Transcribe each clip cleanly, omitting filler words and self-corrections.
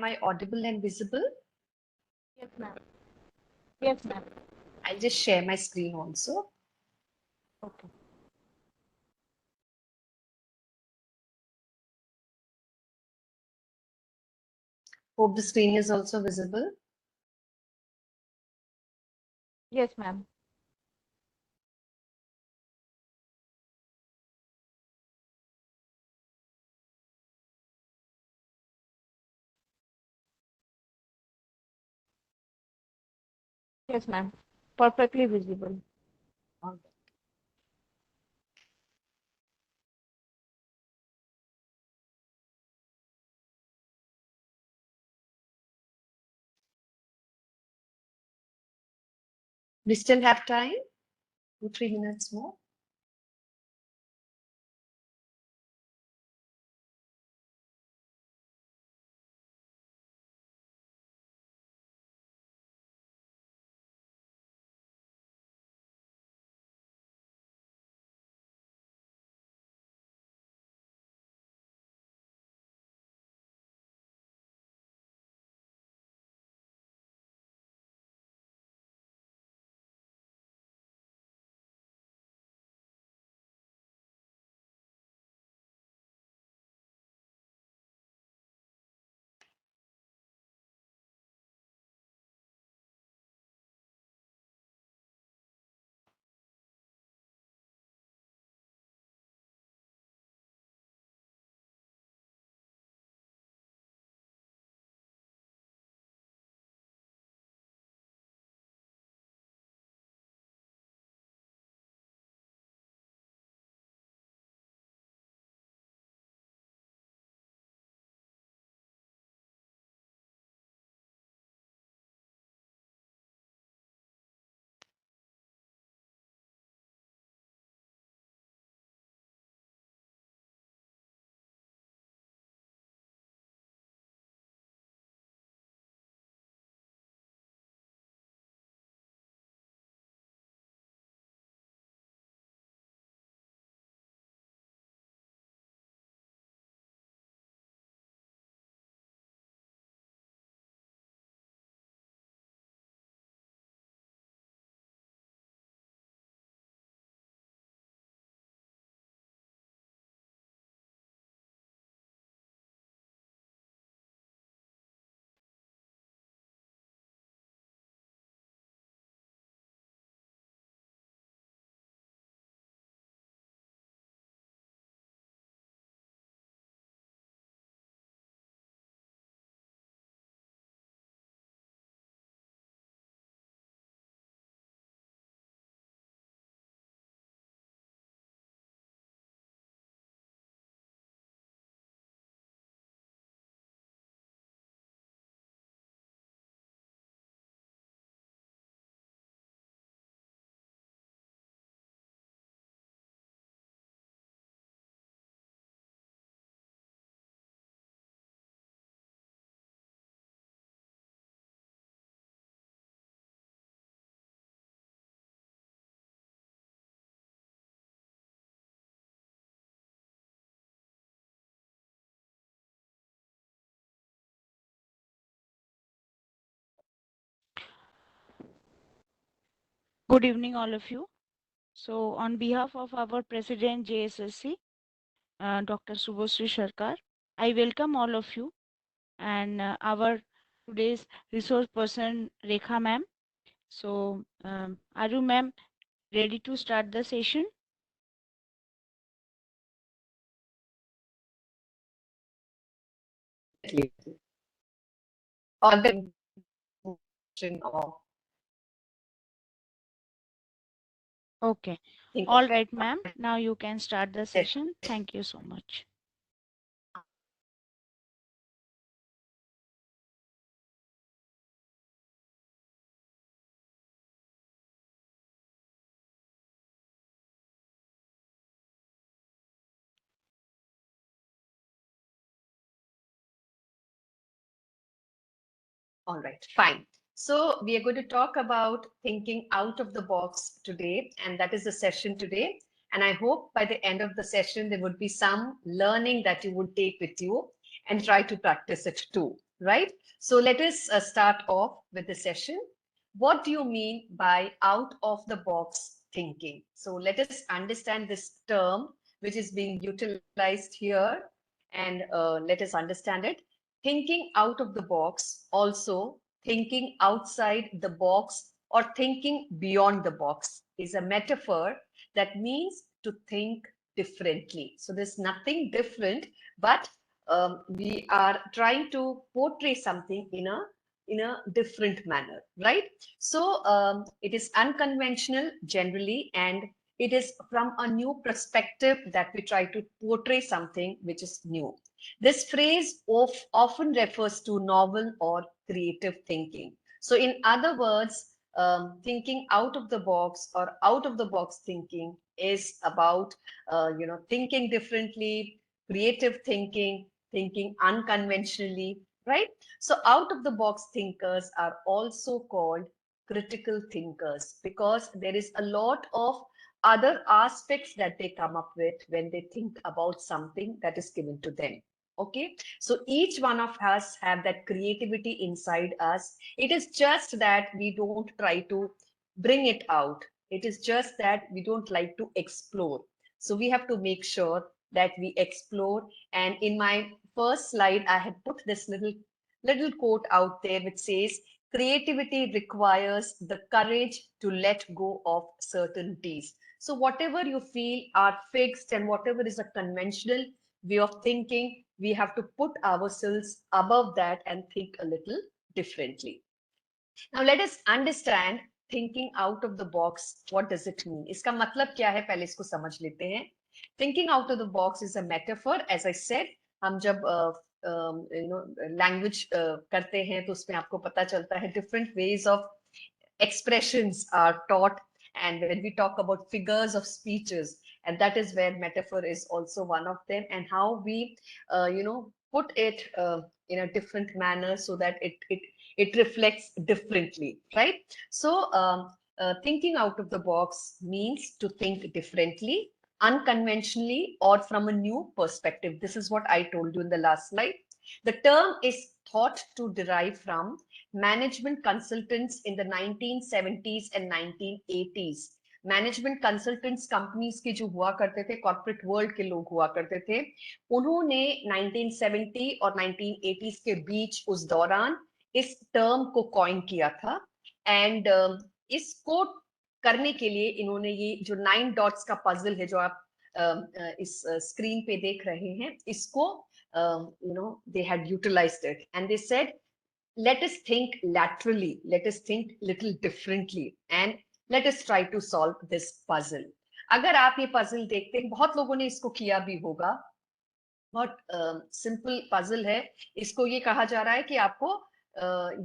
I audible and visible? Yes, ma'am. Yes, ma'am. I'll just share my screen also. Okay. Hope the screen is also visible. Yes, ma'am. Yes, ma'am. Perfectly visible. All right. We still have time? 2-3 minutes more. Good evening, all of you. So, on behalf of our President JSSC, Dr. Subhasri Sharkar, I welcome all of you and our today's resource person Rekha ma'am. So, are you ma'am ready to start the session? Or the or Okay. think All right, ma'am. Now you can start the session. Thank you so much. All right, fine. So we are going to talk about thinking out of the box today, and that is the session today. And I hope by the end of the session, there would be some learning that you would take with you and try to practice it too. right? So let us start off with the session. What do you mean by out of the box thinking? So let us understand this term which is being utilized here, and let us understand it. Thinking out of the box, also thinking outside the box or thinking beyond the box, is a metaphor that means to think differently. So there's nothing different, but we are trying to portray something in a different manner, right? So it is unconventional generally, and it is from a new perspective that we try to portray something which is new. This phrase often refers to novel or creative thinking. So in other words, thinking out of the box or out of the box thinking is about thinking differently, creative thinking, thinking unconventionally, right? So out of the box thinkers are also called critical thinkers because there is a lot of other aspects that they come up with when they think about something that is given to them. Okay, so each one of us have that creativity inside us. It is just that we don't try to bring it out. It is just that we don't like to explore. So we have to make sure that we explore. And in my first slide, I had put this little quote out there which says, creativity requires the courage to let go of certainties. So whatever you feel are fixed and whatever is a conventional way of thinking, we have to put ourselves above that and think a little differently. Now let us understand thinking out of the box. What does it mean? इसका मतलब क्या है पहले इसको समझ लेते हैं. Thinking out of the box is a metaphor. As I said, हम जब language करते हैं तो उसमें आपको पता चलता है different ways of expressions are taught, and when we talk about figures of speeches, and that is where metaphor is also one of them, and how we put it in a different manner so that it reflects differently, right? So thinking out of the box means to think differently, unconventionally, or from a new perspective. This is what I told you in the last slide. The term is thought to derive from management consultants in the 1970s and 1980s. Management consultants companies के जो हुआ करते थे, corporate world के लोग हुआ करते थे, उन्होंने 1970 और 1980s के बीच उस दौरान इस टर्म को कॉइन किया था. एंड इसको करने के लिए इन्होंने ये जो 9 डॉट्स का पजल है जो आप इस स्क्रीन पे देख रहे हैं, इसको they had utilized it and they said, let us think laterally, let us think little differently, and let us try to solve this puzzle. अगर आप ये puzzle देखते हैं, बहुत लोगों ने इसको किया भी होगा. बहुत सिंपल puzzle है. इसको ये कहा जा रहा है कि आपको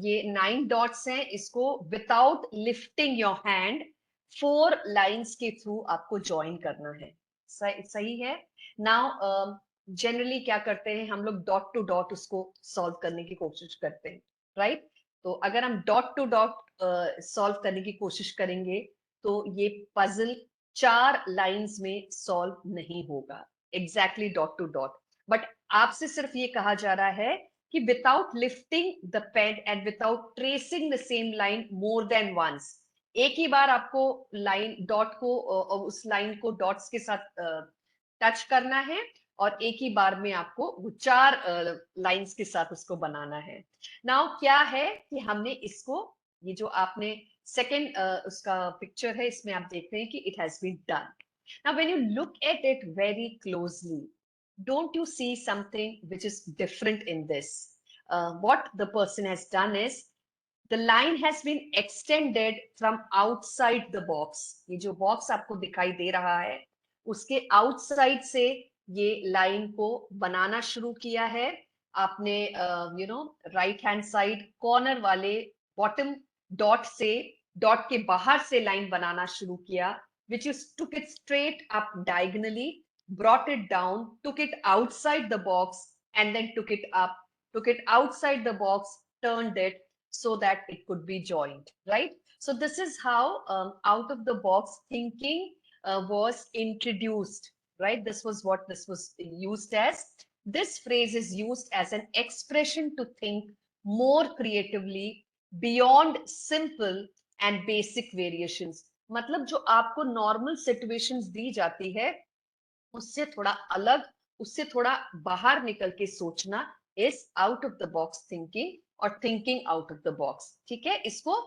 ये 9 dots हैं, इसको without lifting your hand 4 lines के through आपको join करना है. सही है. Now जनरली क्या करते हैं हम लोग, डॉट टू डॉट उसको सॉल्व करने की कोशिश करते हैं, राइट? तो अगर हम डॉट टू डॉट सॉल्व करने की कोशिश करेंगे तो ये पजल 4 लाइंस में सॉल्व नहीं होगा, exactly dot to dot. But आपसे सिर्फ ये कहा जा रहा है कि without lifting the pen and without tracing the same line more than once, एक ही बार आपको लाइन डॉट को उस लाइन को डॉट्स के साथ टच करना है और एक ही बार में आपको वो 4 लाइंस के साथ उसको बनाना है. नाउ क्या है कि हमने इसको, ये जो आपने सेकंड उसका पिक्चर है, इसमें आप देख रहे हैं कि it has been done. Now when you look at it very closely, don't you see something which is different in this? What the person has done is, the line has been extended from outside the box. ये जो box आपको दिखाई दे रहा है, उसके outside से ये line को बनाना शुरू किया है. आपने राइट हैंड साइड कॉर्नर वाले बॉटम डॉट से, डॉट के बाहर से लाइन बनाना शुरू किया, which you took it straight up diagonally, brought it down, took it outside the box, and then took it up, took it outside the box, turned it so that it could be joined, right? So this is how out of the box thinking was introduced, right? This was what this was used as. This phrase is used as an expression to think more creatively beyond simple and basic variations. मतलब जो आपको normal situations दी जाती है उससे थोड़ा अलग, उससे थोड़ा बाहर निकल के सोचना is out of the box thinking और thinking out of the box. ठीक है, इसको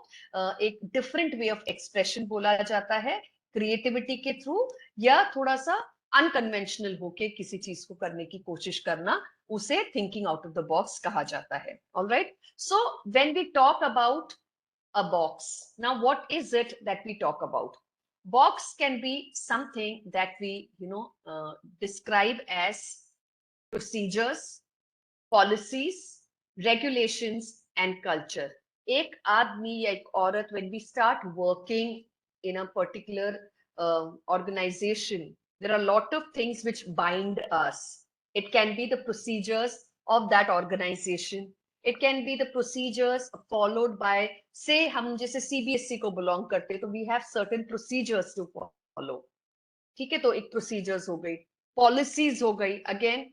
एक डिफरेंट वे ऑफ एक्सप्रेशन बोला जाता है क्रिएटिविटी के थ्रू, या थोड़ा सा अनकन्वेंशनल होके किसी चीज को करने की कोशिश करना, उसे thinking out of the box कहा जाता है. Alright, so when we talk about a box. Now, what is it that we talk about? Box can be something that we, describe as procedures, policies, regulations, and culture. एक आदमी या एक औरत, when we start working in a particular organization, there are a lot of things which bind us. It can be the procedures of that organization. It can be the procedures followed by, say, हम जैसे CBSE को belong करते हैं, तो we have certain procedures to follow. ठीक है, तो एक प्रोसीजर्स हो गई, पॉलिसीज हो गई. अगेन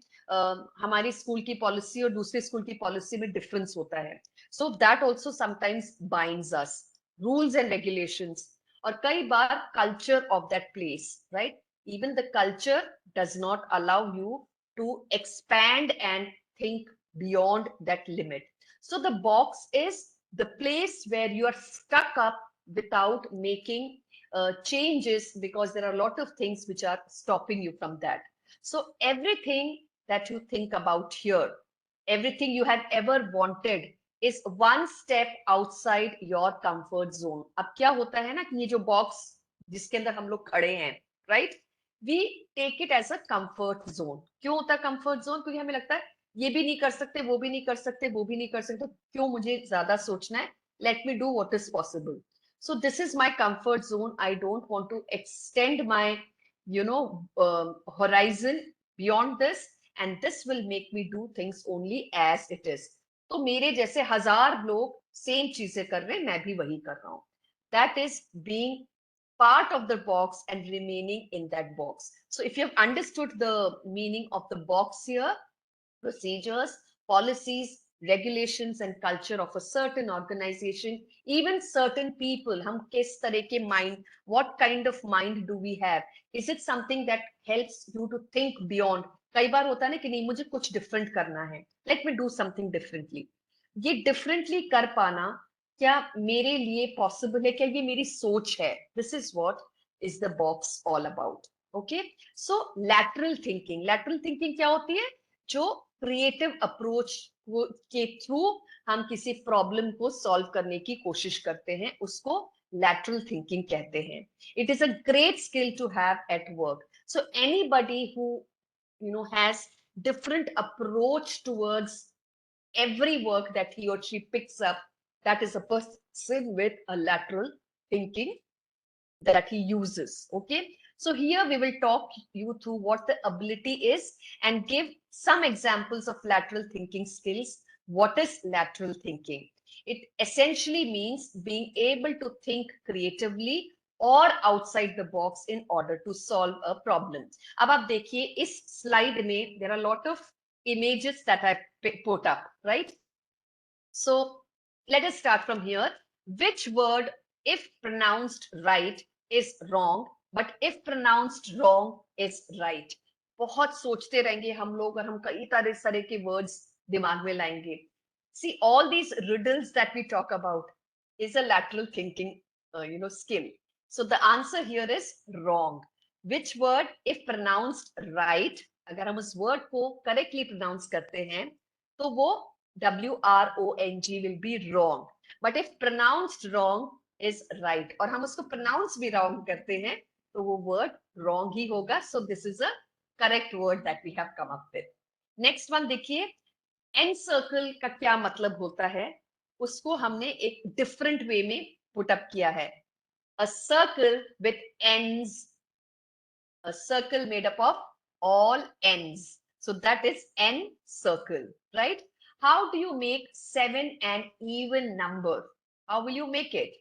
हमारी स्कूल की पॉलिसी और दूसरे स्कूल की पॉलिसी में डिफरेंस होता है, so that also sometimes binds us. Rules and regulations, और कई बार culture of that place, right? Even the culture does not allow you to expand and think beyond that limit. So the box is the place where you are stuck up without making changes, because there are a lot of things which are stopping you from that. So everything that you think about here, everything you have ever wanted, is one step outside your comfort zone. अब क्या होता है ना कि ये जो box जिसके अंदर हम लोग खड़े हैं, right, we take it as a comfort zone. क्यों होता है कंफर्ट जोन? क्योंकि हमें लगता है ये भी नहीं कर सकते, वो भी नहीं कर सकते, वो भी नहीं कर सकते, क्यों मुझे ज्यादा सोचना है, let me do what is possible. So this is my comfort zone. I don't want to extend my, horizon beyond this, and this will make me do things only as it is. तो मेरे जैसे हजार लोग same चीजें कर रहे हैं, मैं भी वही कर रहा हूँ. That is being part of the box and remaining in that box. So if you have understood the meaning of the box here, procedures, policies, regulations, and culture of a certain organization, even certain people, हम किस तरह के mind, what kind of mind do we have? Is it something that helps you to think beyond? कई बार होता है ना कि नहीं, मुझे कुछ different करना है, let me do something differently. ये differently कर पाना क्या मेरे लिए possible है? क्या ये मेरी सोच है? This is what is the box all about. Okay, so lateral thinking. Lateral thinking क्या होती है? जो क्रिएटिव अप्रोच के थ्रू हम किसी प्रॉब्लम को सॉल्व करने की कोशिश करते हैं, उसको lateral thinking कहते हैं. It is a great skill to have at work. So anybody who has different approach towards every work that he or she picks up, that is a person with a lateral thinking that he uses. Okay, so here we will talk you through what the ability is and give some examples of lateral thinking skills. What is lateral thinking? It essentially means being able to think creatively or outside the box in order to solve a problem. अब आप देखिए इस slide में there are a lot of images that I put up, right? So let us start from here. Which word, if pronounced right, is wrong, but if pronounced wrong, is right? बहुत सोचते रहेंगे हम लोग और हम कई तरह के words दिमाग में लाएंगे. See, all these riddles that we talk about is a lateral thinking, skill. So the answer here is wrong. Which word, if pronounced right, अगर हम उस word को correctly pronounce करते हैं, तो वो WRONG will be wrong. But if pronounced wrong is right, और हम उसको pronounce भी wrong करते हैं, तो वो word wrong ही होगा. So this is a correct word that we have come up with. Next one देखिए, encircle का क्या मतलब होता है? उसको हमने एक different way में put up किया है. A circle with ends, a circle made up of all ends. So that is N circle, right? How do you make 7 an even number? How will you make it?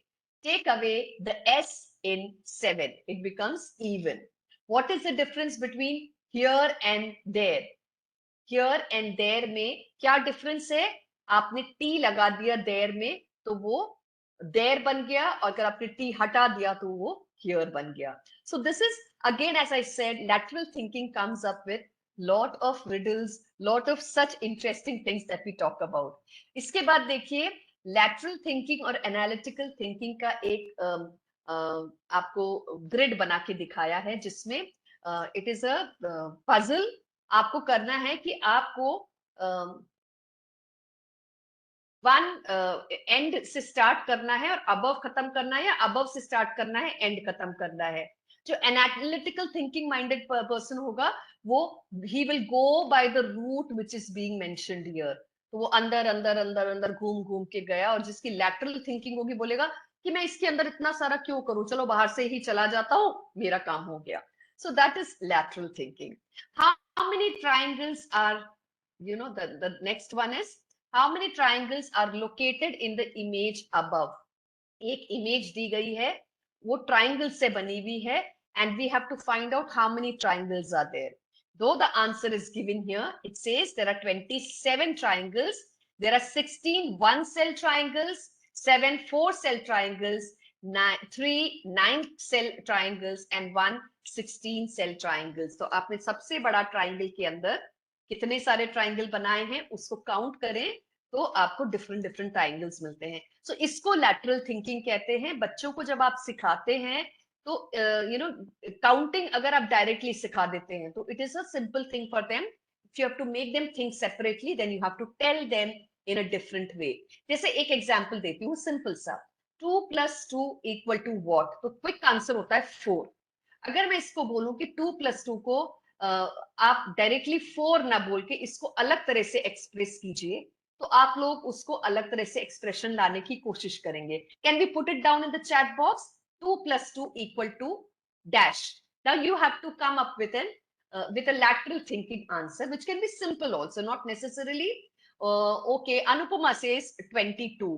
Take away the S in 7. It becomes even. What is the difference between here and there? Here and there में क्या difference है? आपने T लगा दिया there में तो वो there बन गया, और अगर आपने टी हटा दिया तो वो हियर बन गया. So this is again, as I said, lateral thinking comes up with lot of riddles, lot of such interesting things that we talk about. इसके बाद देखिए, lateral thinking और analytical thinking का एक आपको ग्रिड बना के दिखाया है, जिसमें इट इज अ पजल. आपको करना है कि आपको वन एंड से स्टार्ट करना है और अबव खत्म करना है, या अबव से स्टार्ट करना है, एंड खत्म करना है. जो एनालिटिकल थिंकिंग माइंडेड पर्सन होगा, वो ही will go by the route which is being mentioned here. तो वो अंदर अंदर अंदर अंदर घूम घूम के गया, और जिसकी लैटरल थिंकिंग होगी बोलेगा कि मैं इसके अंदर इतना सारा क्यों करूं, चलो बाहर से ही चला जाता हूं, मेरा काम हो गया. So that is lateral thinking. How many triangles are, you know, the next one is, how many triangles are located in the image above? एक इमेज दी गई है, वो ट्राइंगल से बनी हुई है, and we have to find out how many triangles are there. Though the answer is given here, it says there are 27 triangles. There are 16 one-cell triangles, 7 four-cell triangles, 3 9-cell triangles, and 1 16-cell triangles. तो आपने सबसे बड़ा triangle के अंदर कितने सारे triangle बनाए हैं उसको काउंट करें, तो आपको डिफरेंट डिफरेंट ट्राइंगल्स मिलते हैं. सो इसको लैटरल थिंकिंग कहते हैं. बच्चों को जब आप सिखाते हैं तो यू नो, काउंटिंग अगर आप डायरेक्टली सिखा देते हैं तो it is a simple thing for them. If you have to make them think separately, then you have to tell them in a different way. जैसे एक एग्जांपल देती हूँ सिंपल सा. 2 + 2 = व्हाट? तो क्विक आंसर होता है 4. अगर मैं इसको बोलूं कि 2 + 2 को आप डायरेक्टली 4 ना बोल के इसको अलग तरह से एक्सप्रेस कीजिए, तो आप लोग उसको अलग तरह से एक्सप्रेशन लाने की कोशिश करेंगे. Can we put it down in the chat box? 2 + 2 = dash. Now you have to come up with a lateral thinking answer, which can be simple also, not necessarily. Okay, Anupama says 22.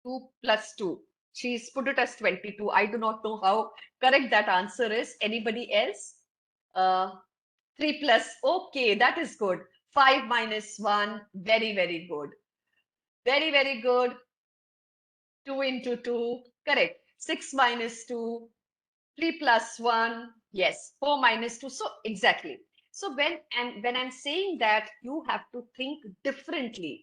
2 + 2. She's put it as 22. I do not know how correct that answer is. Anybody else? Uh, 3 plus. Okay, that is good. 5 - 1. Very, very good. Very, very good. 2 × 2. Correct. 6 - 2. 3 + 1. Yes. 4 - 2. So exactly. So when I'm saying that you have to think differently,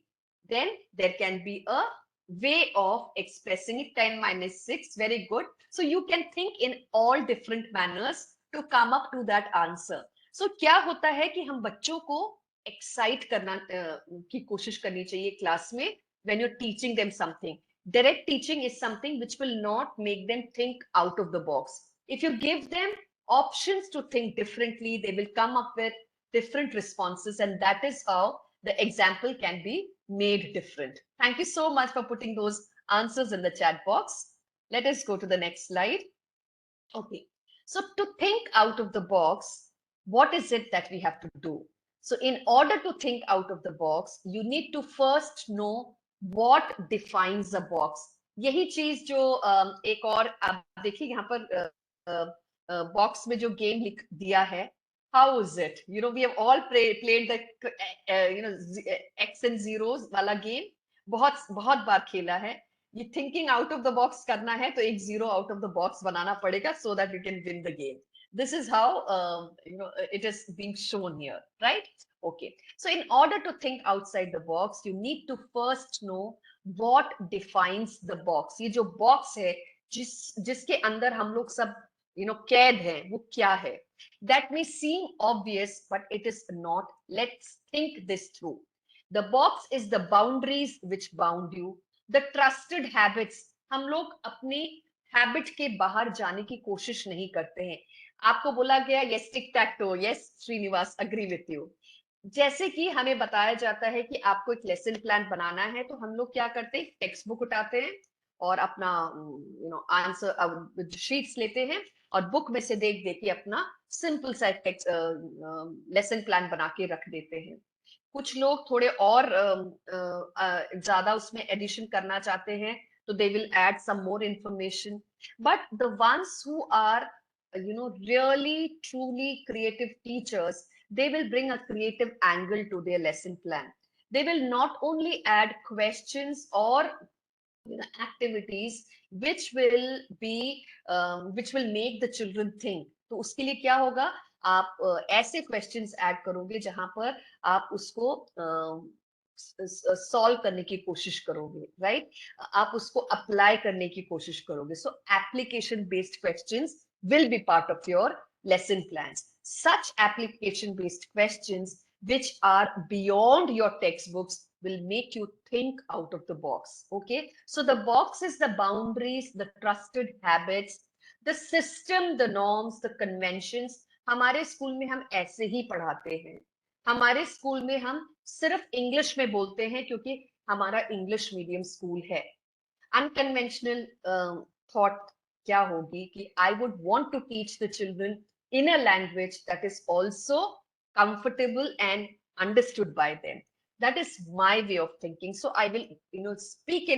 then there can be a way of expressing it. 10 - 6. Very good. So you can think in all different manners to come up to that answer. So क्या होता है कि हम बच्चों को excite करना की कोशिश करनी चाहिए क्लास में. when you're teaching them something, direct teaching is something which will not make them think out of the box. If you give them options to think differently, they will come up with different responses, and that is how the example can be made different. Thank you so much for putting those answers in the chat box. Let us go to the next slide. Okay, so to think out of the box, what is it that we have to do? So in order to think out of the box, you need to first know what defines a box. यही चीज जो एक और आप देखिए यहाँ पर box में जो गेम लिख दिया है, how is it? You know, we have all played the X and zeros वाला गेम. बहुत बहुत बार खेला है. ये thinking out of the box करना है तो एक zero out of the box बनाना पड़ेगा, so that you can win the game. This is how it is being shown here, right? Okay, so in order to think outside the box, you need to first know what defines the box. ये जो box है जिसके अंदर हम लोग सब कैद हैं, वो क्या है? That may seem obvious, but it is not. Let's think this through. The box is the boundaries which bound you. The trusted habits. हम लोग अपनी हैबिट के बाहर जाने की कोशिश नहीं करते हैं. आपको बोला गया yes tic tac toe, yes Srinivas, agree with you. जैसे कि हमें बताया जाता है कि आपको एक लेसन प्लान बनाना है, तो हम लोग क्या करते हैं, टेक्स्ट बुक उठाते हैं और अपना आंसर शीट्स लेते हैं और बुक में से देख देख के अपना सिंपल सा लेसन प्लान बना के रख देते हैं. कुछ लोग थोड़े और ज्यादा उसमें एडिशन करना चाहते हैं, तो they will add some more information. But the ones who are really truly creative teachers, they will bring a creative angle to their lesson plan. they will not only add questions or activities which will be which will make the children think. तो उसके लिए क्या होगा, आप ऐसे questions add करोगे जहां पर आप उसको सॉल्व करने की कोशिश करोगे, राइट, आप उसको अप्लाई करने की कोशिश करोगे. सो application based questions will be part of your lesson plans. Such application based questions which are beyond your textbooks will make you think out of the box. Okay, so the box is the boundaries, the trusted habits, the system, the norms, the conventions. हमारे school में हम ऐसे ही पढ़ाते हैं. हमारे school में हम सिर्फ इंग्लिश में बोलते हैं क्योंकि हमारा इंग्लिश मीडियम स्कूल है. अनकन्वेंशनल थॉट क्या होगी कि I would want to teach the children in a language that is also comfortable and understood by them. That is my way of thinking. So I will speak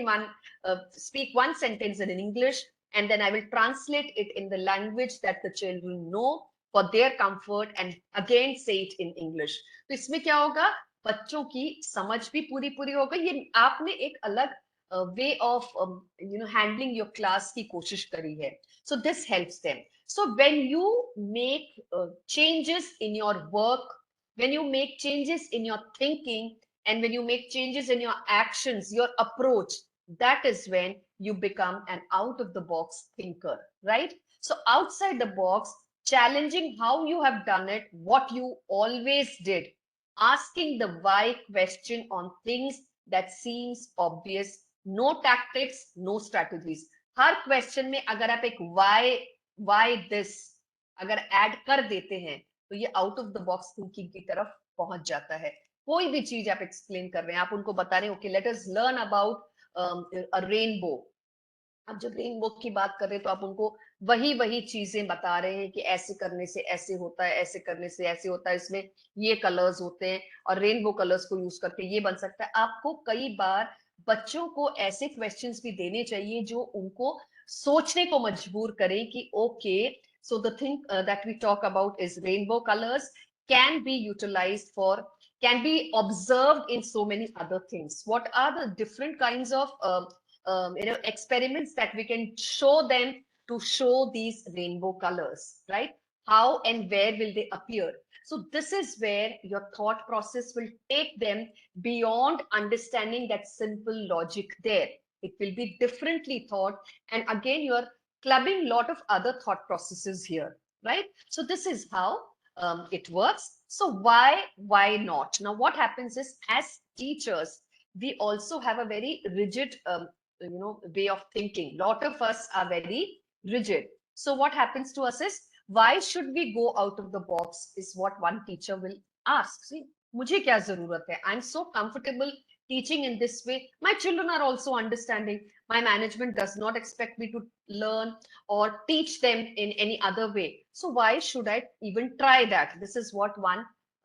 one sentence in English, and then I will translate it in the language that the children know for their comfort, and again say it in English. तो इसमें क्या होगा, बच्चों की समझ भी पूरी पूरी होगी. ये आपने एक अलग way of handling your class की कोशिश करी है. So this helps them. So when you make changes in your work, when you make changes in your thinking, and when you make changes in your actions, your approach, that is when you become an out of the box thinker, right? So outside the box, challenging how you have done it, what you always did, asking the why question on things that seems obvious. No tactics, no strategies. Her question में अगर आप एक why this अगर add कर देते हैं तो ये out of the box thinking की तरफ पहुंच जाता है. कोई भी चीज आप एक्सप्लेन कर रहे हैं, आप उनको बता रहे हैं, okay let us learn about a rainbow. आप जब रेनबो की बात कर रहे हैं तो आप उनको वही चीजें बता रहे हैं कि ऐसे करने से ऐसे होता है, ऐसे करने से ऐसे होता है, इसमें ये कलर्स होते हैं और रेनबो कलर्स को यूज करके ये बन सकता है. आपको कई बार बच्चों को ऐसे क्वेश्चंस भी देने चाहिए जो उनको सोचने को मजबूर करें कि okay, so the thing that we talk about is rainbow colors can be utilized for, can be observed in so many other things. What are the different kinds of experiments that we can show them to show these rainbow colors, right? How and where will they appear? So this is where your thought process will take them beyond understanding that simple logic there. It will be differently thought, and again you're clubbing lot of other thought processes here, right? So this is how it works. So why not? Now what happens is, as teachers, we also have a very rigid way of thinking. Lot of us are very rigid. So what happens to us is, why should we go out of the box, is what one teacher will ask. See, मुझे क्या जरूरत है? I'm so comfortable teaching in this way. My children are also understanding. My management does not expect me to learn or teach them in any other way. So why should I even try that? This is what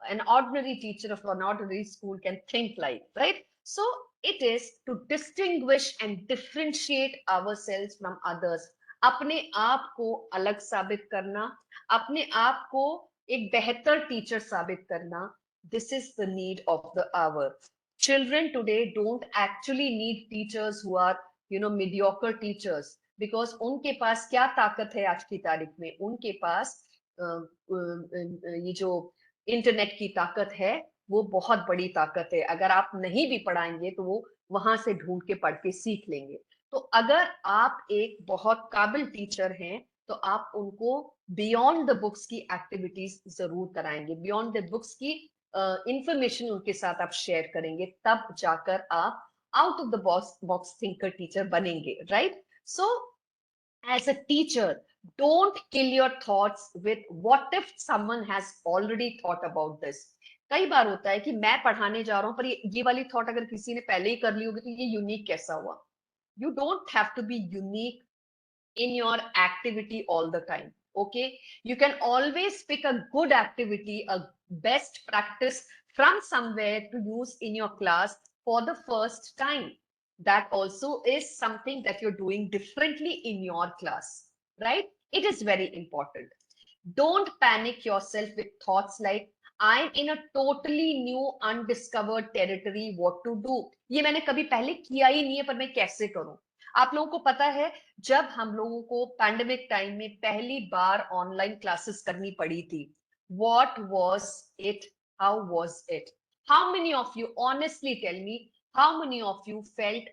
an ordinary teacher of an ordinary school can think like, right? So it is to distinguish and differentiate ourselves from others. अपने आप को अलग साबित करना, अपने आप को एक बेहतर टीचर साबित करना. This is the need of the hour. Children today don't actually need teachers who are mediocre teachers, because उनके पास क्या ताकत है आज की तारीख में? उनके पास ये जो इंटरनेट की ताकत है वो बहुत बड़ी ताकत है. अगर आप नहीं भी पढ़ाएंगे तो वो वहां से ढूंढ के पढ़ के सीख लेंगे. तो अगर आप एक बहुत काबिल टीचर हैं तो आप उनको बियॉन्ड द बुक्स की एक्टिविटीज जरूर कराएंगे, बियॉन्ड द बुक्स की इंफॉर्मेशन उनके साथ आप शेयर करेंगे, तब जाकर आप out of the box thinker teacher बनेंगे, right? So as a teacher, don't kill your thoughts with what if someone has already thought about this. कई बार होता है कि मैं पढ़ाने जा रहा हूं पर ये वाली थॉट अगर किसी ने पहले ही कर ली होगी तो ये यूनिक कैसा हुआ? You don't have to be unique in your activity all the time. Okay, you can always pick a good activity, a best practice from somewhere to use in your class for the first time. That also is something that you're doing differently in your class, right? It is very important. Don't panic yourself with thoughts like, I'm in a totally new undiscovered territory, what to do? ये मैंने कभी पहले किया ही नहीं है, पर मैं कैसे करूं? आप लोगों को पता है, जब हम लोगों को पैंडेमिक टाइम में पहली बार ऑनलाइन क्लासेस करनी पड़ी थी, what was it? How was it? How many of you, honestly tell me, how many of you felt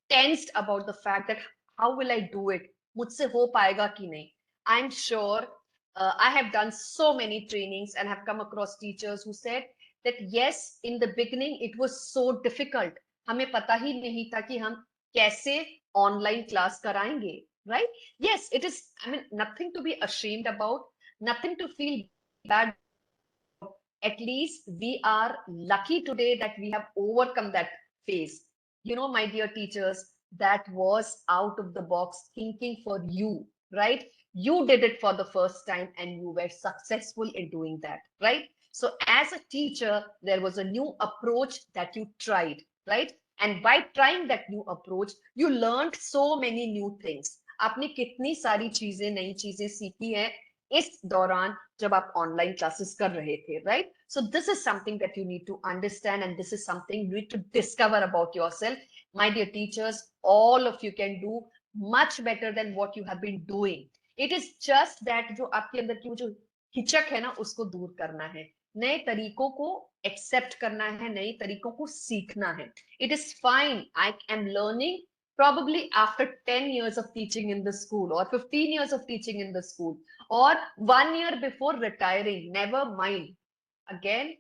tensed about the fact that how will I do it? मुझसे हो पाएगा कि नहीं? I'm sure I have done so many trainings and have come across teachers who said that yes, in the beginning it was so difficult. हमें पता ही नहीं था कि हम कैसे ऑनलाइन क्लास कराएंगे, right? Yes, it is, I mean, nothing to be ashamed about, nothing to feel bad. At least we are lucky today that we have overcome that phase. You know, my dear teachers, that was out of the box thinking for you, right? You did it for the first time and you were successful in doing that, right? So as a teacher, there was a new approach that you tried, right? And by trying that new approach, you learned so many new things. आपने कितनी सारी चीजें, नई चीजें सीखी हैं इस दौरान जब आप ऑनलाइन क्लासेस कर रहे थे, right? So this is something that you need to understand and this is something you need to discover about yourself. My dear teachers, all of you can do much better than what you have been doing. It is just that जो आपके अंदर की वो जो हिचक है ना, उसको दूर करना है, नए तरीकों को एक्सेप्ट करना है, नए तरीकों को सीखना है. It is fine, I am learning probably after 10 years of teaching in the school or 15 years of teaching in the school or 1 year before retiring. Never mind. Again,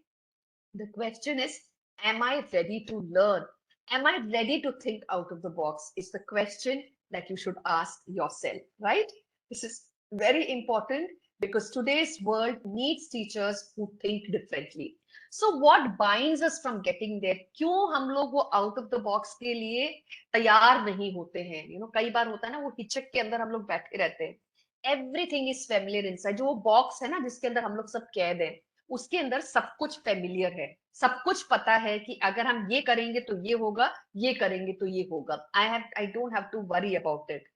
the question is, am I ready to learn? Am I ready to think out of the box? Is the question that you should ask yourself, right? This is very important because today's world needs teachers who think differently. So what binds us from getting there? क्यों हम लोग वो out of the box के लिए तैयार नहीं होते हैं? You know, कई बार होता है ना, वो हिचक के अंदर हम लोग बैठे रहते हैं. Everything is familiar inside. जो वो बॉक्स है ना जिसके अंदर हम लोग सब कैद हैं, उसके अंदर सब कुछ फेमिलियर है, सब कुछ पता है कि अगर हम ये करेंगे तो ये होगा, ये करेंगे तो ये होगा. I don't have to worry about it.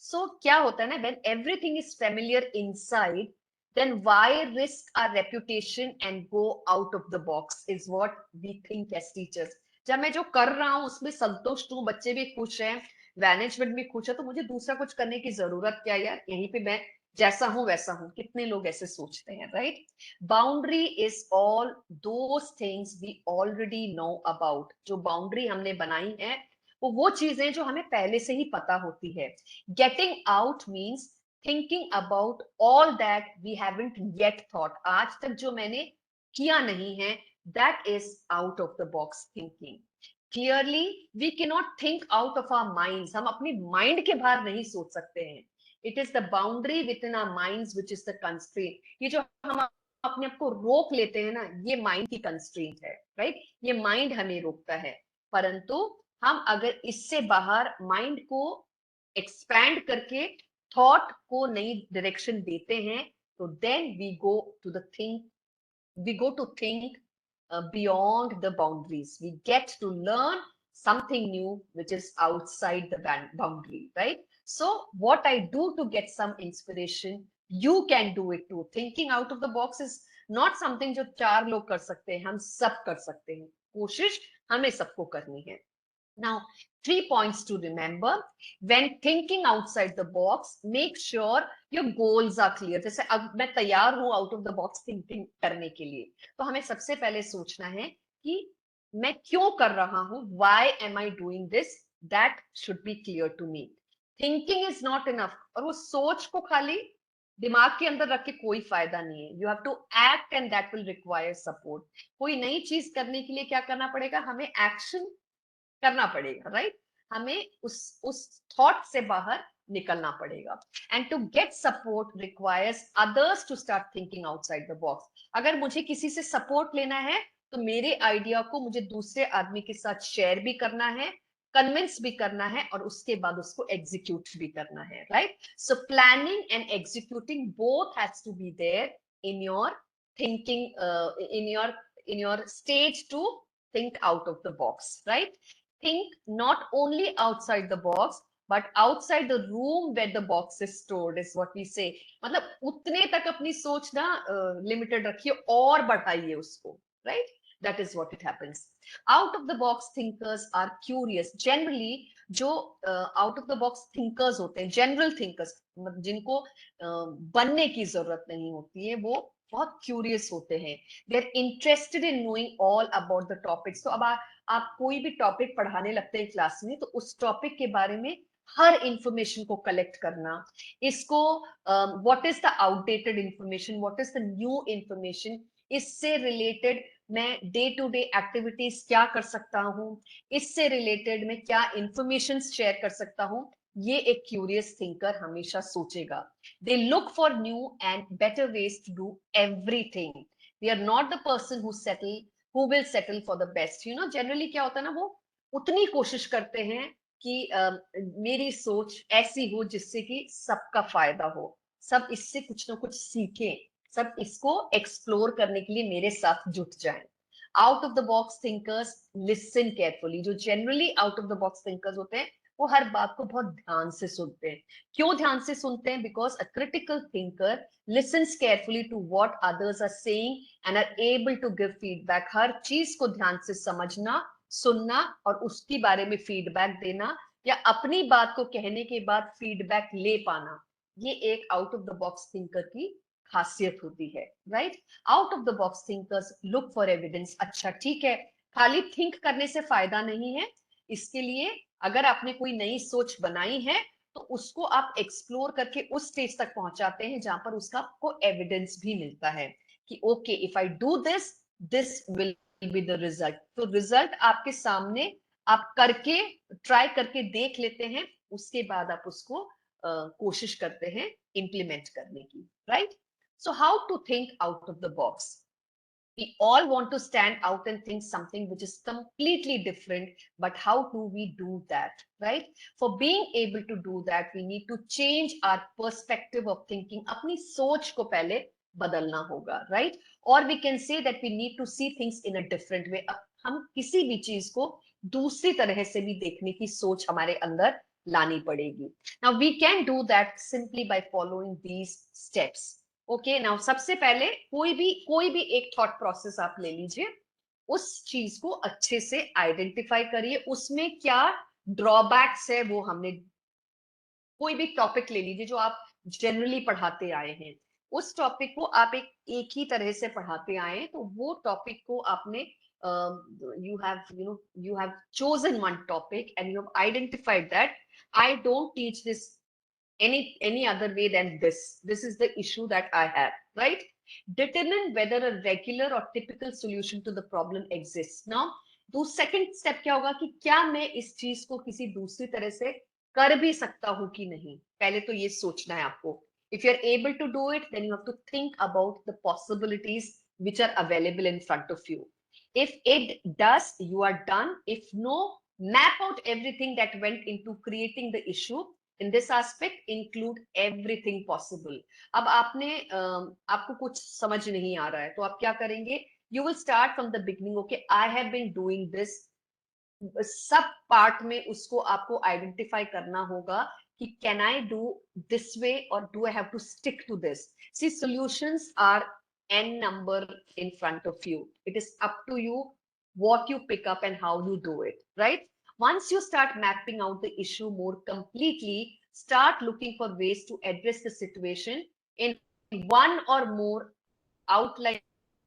So क्या होता है ना, when everything is familiar inside, then why risk our reputation and go out of the box is what we think as teachers. जब मैं जो कर रहा हूँ उसमें संतुष्ट हूँ, बच्चे भी खुश हैं, मैनेजमेंट भी खुश है, तो मुझे दूसरा कुछ करने की जरूरत क्या यार, यहीं पे मैं जैसा हूं वैसा हूं. कितने लोग ऐसे सोचते हैं, right? Boundary is all those things we already know about. जो बाउंड्री हमने बनाई है वो चीजें जो हमें पहले से ही पता होती है. Getting out means thinking about all that we haven't yet thought. आज तक जो मैंने किया नहीं है, that is out of the box thinking. Clearly we can not think out of our minds. हम अपनी माइंड के बाहर नहीं सोच सकते हैं. It is the boundary within our minds which is the constraint. ये जो हम अपने आप को रोक लेते हैं ना, ये माइंड की कंस्ट्रेंट है, राइट? ये माइंड हमें रोकता है. परंतु हम अगर इससे बाहर माइंड को एक्सपैंड करके थॉट को नई डायरेक्शन देते हैं, तो then we go to the think, we go to think beyond the boundaries. We get to learn something new which is outside the boundary, right? So what I do to get some inspiration, you can do it too. Thinking out of the box is not something जो चार लोग कर सकते हैं, हम सब कर सकते हैं. कोशिश हमें सबको करनी है. Now, 3 points to remember. When thinking outside the box, make sure your goals are clear. जैसे अब मैं तैयार हूं out of the box thinking करने के लिए, तो हमें सबसे पहले सोचना है कि मैं क्यों कर रहा हूं. Why am I doing this? That should be clear to me. Thinking is not enough. और वो सोच को खाली दिमाग के अंदर रख के कोई फायदा नहीं है. You have to act and that will require support. कोई नई चीज करने के लिए क्या करना पड़ेगा? हमें एक्शन करना पड़ेगा, राइट? हमें उस थॉट से बाहर निकलना पड़ेगा. And to get support requires others to start thinking outside the box. अगर मुझे किसी से सपोर्ट लेना है, तो मेरे आइडिया को मुझे दूसरे आदमी के साथ शेयर भी करना है, कन्विंस भी करना है, और उसके बाद उसको एग्जीक्यूट भी करना है, right? So planning and executing both has to be there in your thinking, in your stage to think out of the box, right? Think not only outside the box, but outside the room where the box is stored is what we say. मतलब उतने तक अपनी सोच ना limited रखिए और बढ़ाइए उसको, right? That is what it happens. Out of the box thinkers are curious. Generally, जो out of the box thinkers होते हैं, general thinkers, जिनको बनने की जरूरत नहीं होती है, वो बहुत क्यूरियस होते हैं. They are interested in knowing all about the topics. तो अब आप कोई भी टॉपिक पढ़ाने लगते हैं क्लास में, तो उस टॉपिक के बारे में हर इंफॉर्मेशन को कलेक्ट करना, इसको what is the outdated information, what is the new information, इससे रिलेटेड मैं डे टू डे एक्टिविटीज क्या कर सकता हूँ, इससे रिलेटेड मैं क्या इंफॉर्मेशन शेयर कर सकता हूँ, ये एक क्यूरियस थिंकर हमेशा सोचेगा. They look for new and better ways to do everything. They are not the person who will settle for the best. You know, generally क्या होता है ना, वो उतनी कोशिश करते हैं कि मेरी सोच ऐसी हो जिससे कि सबका फायदा हो, सब इससे कुछ ना कुछ सीखें, सब इसको एक्सप्लोर करने के लिए मेरे साथ जुट जाएं. Out of the box thinkers listen carefully. जो generally out of the box thinkers होते हैं, वो हर बात को बहुत ध्यान से सुनते हैं. क्यों ध्यान से सुनते हैं? Because a critical thinker listens carefully to what others are saying and are able to give feedback. हर चीज को ध्यान से समझना, सुनना और उसके बारे में फीडबैक देना, या अपनी बात को कहने के बाद फीडबैक ले पाना, ये एक out of the box thinker की खासियत होती है, right? Out of the box thinkers look for evidence. अच्छा ठीक है, खाली थिंक करने से फायदा नहीं है. इसके लिए अगर आपने कोई नई सोच बनाई है, तो उसको आप एक्सप्लोर करके उस स्टेज तक पहुंचाते हैं जहां पर उसका आपको एविडेंस भी मिलता है कि okay, if I do this, this will be the result. तो रिजल्ट आपके सामने, आप करके ट्राई करके देख लेते हैं, उसके बाद आप उसको कोशिश करते हैं इम्प्लीमेंट करने की, right? So how to think out of the box? We all want to stand out and think something which is completely different, but how do we do that, right? For being able to do that, we need to change our perspective of thinking. अपनी सोच को पहले बदलना होगा, right? Or we can say that we need to see things in a different way. हम किसी भी चीज को दूसरी तरह से भी देखने की सोच हमारे अंदर लानी पड़ेगी. Now we can do that simply by following these steps. Okay, now सबसे पहले कोई भी एक थॉट प्रोसेस आप ले लीजिए, उस चीज को अच्छे से आइडेंटिफाई करिए, उसमें क्या ड्रॉबैक्स है वो हमने. कोई भी टॉपिक ले लीजिए जो आप जनरली पढ़ाते आए हैं, उस टॉपिक को आप एक ही तरह से पढ़ाते आए हैं, तो वो टॉपिक को आपने you have chosen one topic and you have identified that I don't teach this any other way than this. This is the issue that I have, right? Determine whether a regular or typical solution to the problem exists. Now, तो second step क्या होगा कि क्या मैं इस चीज को किसी दूसरी तरह से कर भी सकता हूं कि नहीं. पहले तो ये सोचना है आपको. If you are able to do it, then you have to think about the possibilities which are available in front of you. If it does, you are done. If no, map out everything that went into creating the issue. In this aspect, include everything possible. अब आपको कुछ समझ नहीं आ रहा है, तो आप क्या करेंगे? You will start from the beginning. Okay, I have been doing this. सब पार्ट में उसको आपको आइडेंटिफाई करना होगा कि can I do this way और do I have to stick to this. See, solutions are n number in front of you. It is up to you what you pick up and how you do it, right? Once you start mapping out the issue more completely, start looking for ways to address the situation in one or more outline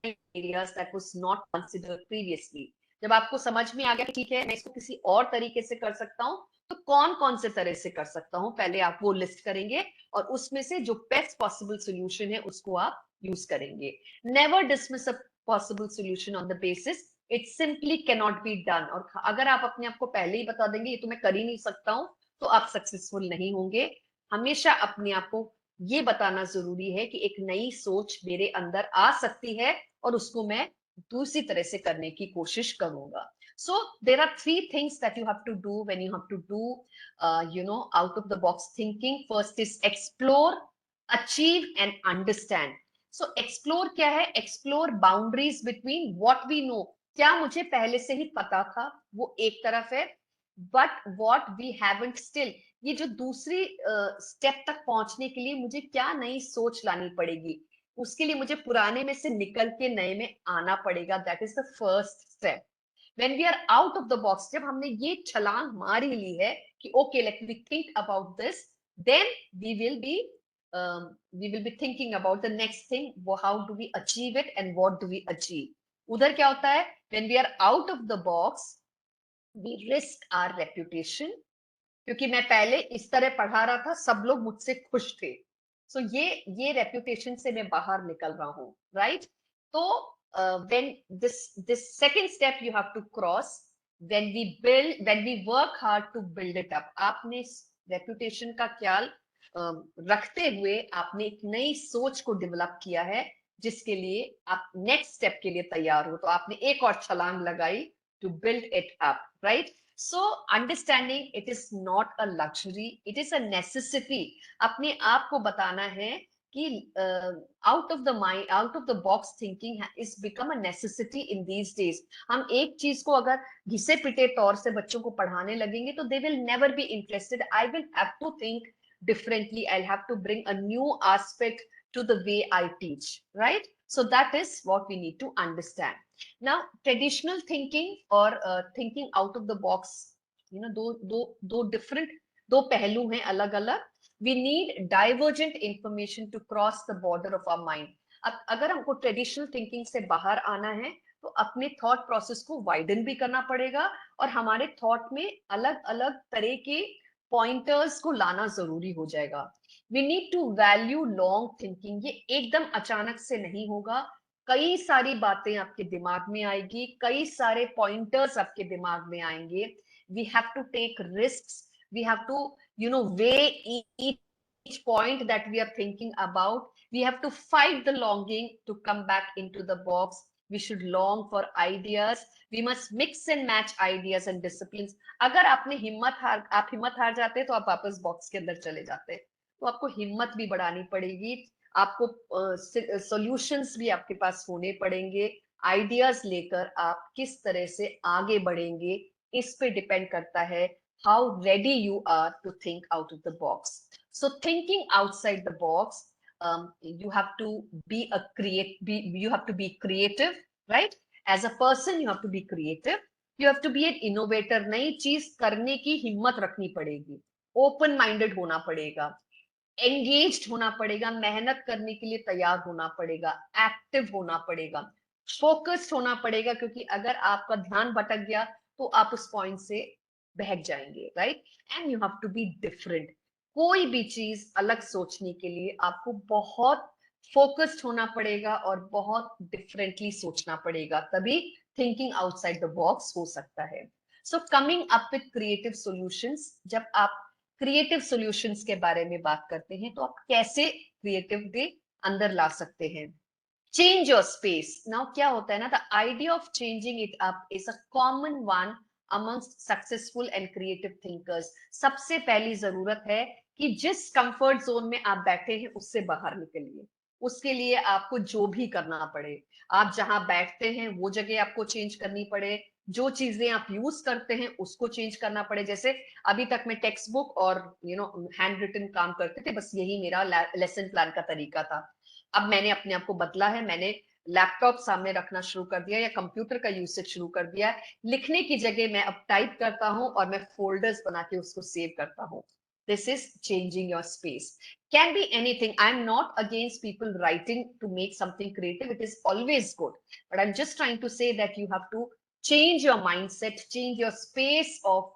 areas that was not considered previously. जब आपको समझ में आ गया कि ठीक है, मैं इसको किसी और तरीके से कर सकता हूँ, तो कौन कौन से तरह से कर सकता हूँ, पहले आप वो लिस्ट करेंगे और उसमें से जो बेस्ट पॉसिबल सोल्यूशन है उसको आप यूज करेंगे. Never dismiss a possible solution on the basis it simply can not be done. और अगर आप अपने आप को पहले ही बता देंगे ये तो मैं कर ही नहीं सकता हूँ, तो आप सक्सेसफुल नहीं होंगे. हमेशा अपने आप को ये बताना जरूरी है कि एक नई सोच मेरे अंदर आ सकती है और उसको मैं दूसरी तरह से करने की कोशिश करूंगा. So there are three things that you have to do when you have to do out of the box thinking. First is explore, achieve and understand. So explore क्या है? Explore boundaries between what we know. क्या मुझे पहले से ही पता था, वो एक तरफ है. But what we haven't still, ये जो दूसरी स्टेप तक पहुंचने के लिए मुझे क्या नई सोच लानी पड़ेगी, उसके लिए मुझे पुराने में से निकल के नए में आना पड़ेगा. That is the first step. When we are out of the box, जब हमने ये छलांग मार ही ली है कि okay let me think about this, then we will be thinking about the next thing. How do we achieve it and what do we achieve? उधर क्या होता है, when we are out of the box, we risk our reputation. क्योंकि मैं पहले इस तरह पढ़ा रहा था, सब लोग मुझसे खुश थे. सो ये रेपुटेशन से मैं बाहर निकल रहा हूँ, राइट? तो when this second step you have to cross, when we work hard to build it up. आपने रेपुटेशन का ख्याल रखते हुए आपने एक नई सोच को डेवलप किया है, जिसके लिए आप नेक्स्ट स्टेप के लिए तैयार हो. तो आपने एक और छलांग लगाई to build it up, right? So understanding it is not a luxury, it is a necessity. अपने आप को बताना है कि out of the mind, out of the box thinking is become a necessity in these days. हम एक चीज को अगर घिसे पिटे तौर से बच्चों को पढ़ाने लगेंगे तो they will never be interested. I will have to think differently. I'll have to bring a new aspect to the way I teach, right? So that is what we need to understand. Now traditional thinking or thinking out of the box, दो different, दो पहलू हैं अलग अलग. We need divergent information to cross the border of our mind. अब अगर हमको traditional thinking से बाहर आना है तो अपने थॉट प्रोसेस को वाइडन भी करना पड़ेगा और हमारे थॉट में अलग अलग तरह के पॉइंटर्स को लाना जरूरी हो जाएगा. We need to value long thinking. ये एकदम अचानक से नहीं होगा. कई सारी बातें आपके दिमाग में आएगी, कई सारे पॉइंटर्स आपके दिमाग में आएंगे. We have to take risks, we have to weigh each point that we are thinking about. We have to fight the longing to come back into the box. We should long for ideas. We must mix and match ideas and disciplines. अगर आपने आप हिम्मत हार जाते हैं तो आप वापस बॉक्स के अंदर चले जाते हैं. तो आपको हिम्मत भी बढ़ानी पड़ेगी. आपको सॉल्यूशंस भी आपके पास होने पड़ेंगे. आइडियाज लेकर आप किस तरह से आगे बढ़ेंगे, इस पे डिपेंड करता है how ready you are to think out of the box. So thinking outside the box, you have to you have to be creative, right? As a person, you have to be creative. You have to be an innovator. नई चीज करने की हिम्मत रखनी पड़ेगी. Open minded होना पड़ेगा. Engaged होना पड़ेगा. मेहनत करने के लिए तैयार होना पड़ेगा. Active होना पड़ेगा. Focused होना पड़ेगा, क्योंकि अगर आपका ध्यान भटक गया तो आप उस पॉइंट से बहक जाएंगे, right? And you have to be different. कोई भी चीज अलग सोचने के लिए आपको बहुत फोकस्ड होना पड़ेगा और बहुत डिफरेंटली सोचना पड़ेगा, तभी थिंकिंग आउटसाइड द बॉक्स हो सकता है. So coming up with creative solutions. जब आप क्रिएटिव सॉल्यूशंस के बारे में बात करते हैं तो आप कैसे क्रिएटिविटी अंदर ला सकते हैं? Change your space. Now क्या होता है ना, the idea of changing it up is a common one amongst successful and creative thinkers. सबसे पहली जरूरत है कि जिस कंफर्ट जोन में आप बैठे हैं उससे बाहर निकलिए. उसके लिए आपको जो भी करना पड़े, आप जहां बैठते हैं वो जगह आपको चेंज करनी पड़े, जो चीजें आप यूज करते हैं उसको चेंज करना पड़े. जैसे अभी तक मैं टेक्स्ट बुक और हैंड रिटन काम करते थे, बस यही मेरा लेसन प्लान का तरीका था. अब मैंने अपने आप को बदला है. मैंने लैपटॉप सामने रखना शुरू कर दिया या कंप्यूटर का यूसेज शुरू कर दिया. लिखने की जगह मैं अब टाइप करता हूं और मैं फोल्डर्स बना के उसको सेव करता हूं. This is changing your space. Can be anything. I'm not against people writing to make something creative. It is always good. But I'm just trying to say that you have to change your mindset, change your space of,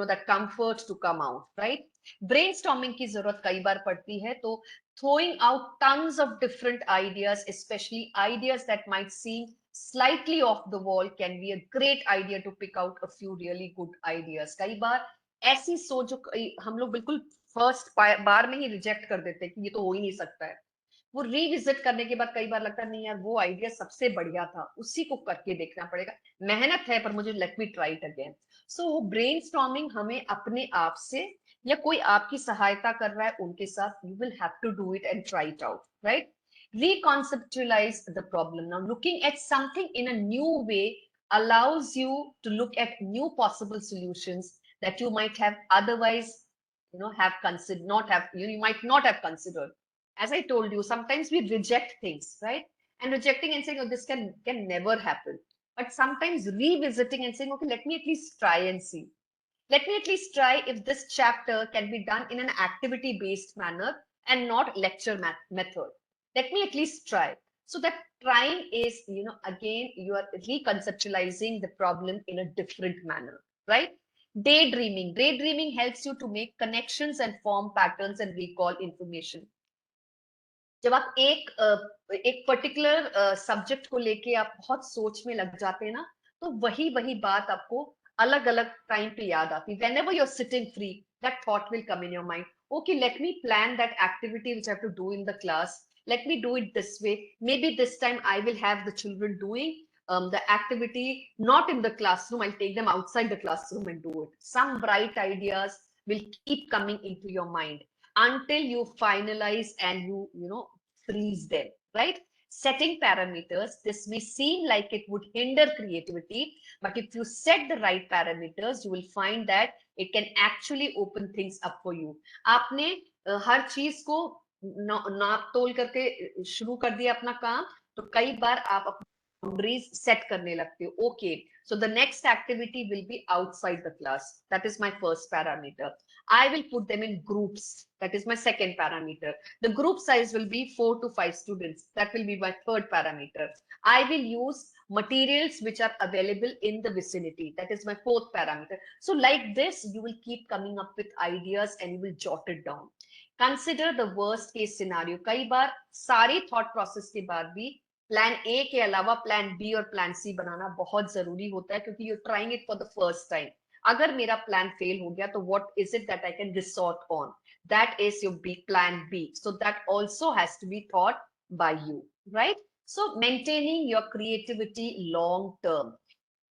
that comfort to come out, right? Brainstorming की जरूरत कई बार पड़ती है. तो throwing out tons of different ideas, especially ideas that might seem slightly off the wall, can be a great idea to pick out a few really good ideas. कई बार ऐसी सोच जो हम लोग बिल्कुल फर्स्ट बार में ही रिजेक्ट कर देते हैं कि ये तो हो ही नहीं सकता है, वो रिविजिट करने के बाद कई बार लगता है नहीं यार वो आइडिया सबसे बढ़िया था, उसी को करके देखना पड़ेगा. मेहनत है पर मुझे let me try it again. So brainstorming हमें अपने आप से या कोई आपकी सहायता कर रहा है उनके साथ, you will have to do it and try it out, right? Reconceptualize the problem. Now looking at something in a new way allows you to look at new possible solutions that you might have otherwise have considered, not have, you might not have considered. As I told you, sometimes we reject things, right? And rejecting and saying, oh, this can never happen. But sometimes revisiting and saying, okay, let me at least try and see. Let me at least try if this chapter can be done in an activity based manner and not lecture method. Let me at least try. So that trying is, again, you are reconceptualizing the problem in a different manner, right? Daydreaming helps you to make connections and form patterns and recall information. जब आप एक particular subject को लेके आप बहुत सोच में लग जाते हैं ना, तो वही वही बात आपको अलग अलग टाइम पे याद आती है. Whenever you're sitting free, that thought will come in your mind. Okay, let me plan that activity which I have to do in the class. Let me do it this way. Maybe this time I will have the children doing the activity not in the classroom. I'll take them outside the classroom and do it. Some bright ideas will keep coming into your mind until you finalize and you freeze them, right? Setting parameters, this may seem like it would hinder creativity, but if you set the right parameters, you will find that it can actually open things up for you. आपने हर चीज को नाप तोल करके शुरू कर दिया अपना काम, तो कई बार आप boundaries set करने लगते हो. Okay, so the next activity will be outside the class. That is my first parameter. I will put them in groups. That is my second parameter. The group size will be 4 to 5 students. That will be my third parameter. I will use materials which are available in the vicinity. That is my fourth parameter. So like this, you will keep coming up with ideas and you will jot it down. Consider the worst case scenario. कई बार सारी thought process के बाद भी plan A के अलावा plan B और plan C बनाना बहुत जरूरी होता है, क्योंकि you trying it for the first time. अगर मेरा प्लान फेल हो गया तो what is it that I can resort on? That is your B plan B. So that also has to be thought by you, right? So maintaining your creativity long term.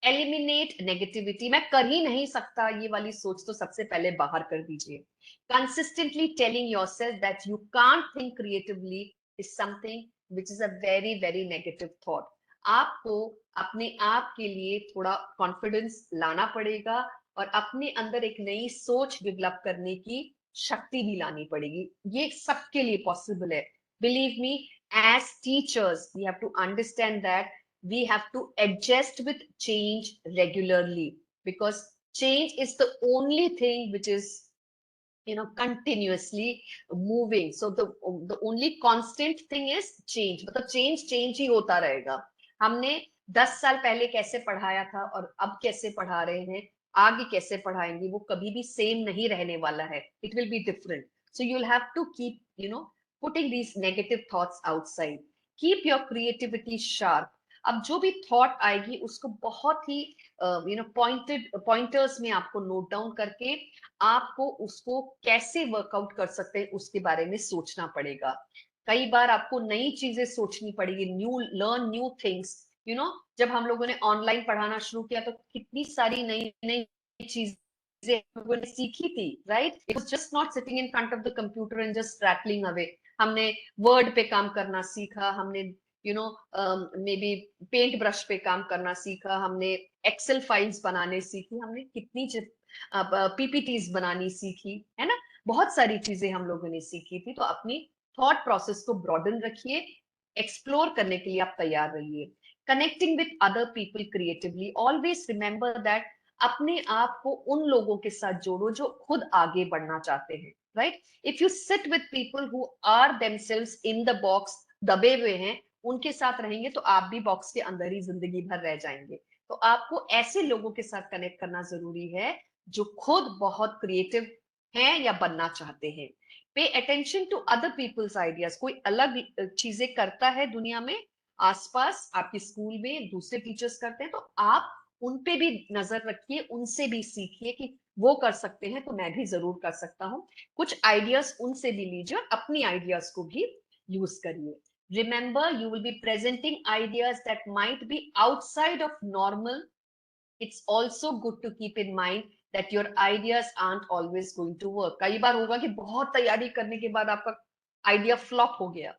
Eliminate negativity. मैं कर ही नहीं सकता, ये वाली सोच तो सबसे पहले बाहर कर दीजिए. Consistently telling yourself that you can't think creatively is something which is a very very negative thought. आपको अपने आप के लिए थोड़ा कॉन्फिडेंस लाना पड़ेगा और अपने अंदर एक नई सोच डेवलप करने की शक्ति भी लानी पड़ेगी. ये सबके लिए पॉसिबल है. Believe me, as teachers we have to understand that we have to adjust with change regularly, because change is the only thing which is continuously moving. So the only constant thing is change. मतलब change ही होता रहेगा. हमने 10 साल पहले कैसे पढ़ाया था और अब कैसे पढ़ा रहे हैं, आगे कैसे पढ़ाएंगे, वो कभी भी सेम नहीं रहने वाला है. It will be different. So you'll have to keep putting these negative thoughts outside. Keep your creativity sharp. अब जो भी थॉट आएगी उसको बहुत ही पॉइंटर्स में आपको नोट डाउन करके आपको उसको कैसे वर्कआउट कर सकते हैं उसके बारे में सोचना पड़ेगा. कई बार आपको नई चीजें सोचनी पड़ेगी. Learn new things. जब हम लोगों ने ऑनलाइन पढ़ाना शुरू किया तो कितनी सारी नई नई चीजें हम लोगों ने सीखी थी, right? It was just not sitting in front of the computer and just rattling away. हमने वर्ड पे काम करना सीखा, हमने मे बी पेंट ब्रश पे काम करना सीखा, हमने एक्सेल फाइल्स बनाने सीखी, हमने कितनी पीपीटीज बनानी सीखी, है ना? बहुत सारी चीजें हम लोगों ने सीखी थी. तो अपनी थॉट प्रोसेस को ब्रॉडन रखिए, एक्सप्लोर करने के लिए आप तैयार रहिए. Connecting with other people creatively. Always remember that अपने आप को उन लोगों के साथ जोड़ो जो खुद आगे बढ़ना चाहते हैं, right? If you sit with people who are themselves in the box, दबे हुए हैं, उनके साथ रहेंगे तो आप भी बॉक्स के अंदर ही जिंदगी भर रह जाएंगे. तो आपको ऐसे लोगों के साथ कनेक्ट करना जरूरी है जो खुद बहुत क्रिएटिव हैं या बनना चाहते हैं. Pay attention to other people's ideas. कोई अलग चीजें करता है दुनिया में, आसपास आपके स्कूल में दूसरे टीचर्स करते हैं, तो आप उन पे भी नजर रखिए, उनसे भी सीखिए कि वो कर सकते हैं तो मैं भी जरूर कर सकता हूँ. कुछ आइडियाज उनसे भी लीजिए और अपनी आइडियाज को भी यूज करिए. Remember, you will be presenting ideas that might be outside of normal. It's also good to keep in mind that your ideas aren't always going to work. कई बार होगा कि बहुत तैयारी करने के बाद आपका आइडिया फ्लॉप हो गया.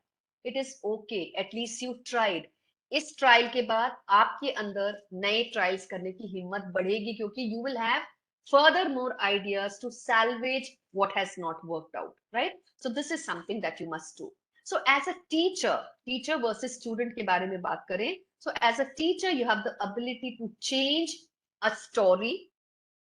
It is okay. At least you tried. इस ट्रायल के बाद आपके अंदर नए ट्रायल्स करने की हिम्मत बढ़ेगी, क्योंकि you will have further more ideas to salvage what has not worked out, right? So this is something that you must do. So as a teacher versus student के बारे में बात करें, so as a teacher you have the ability to change a story,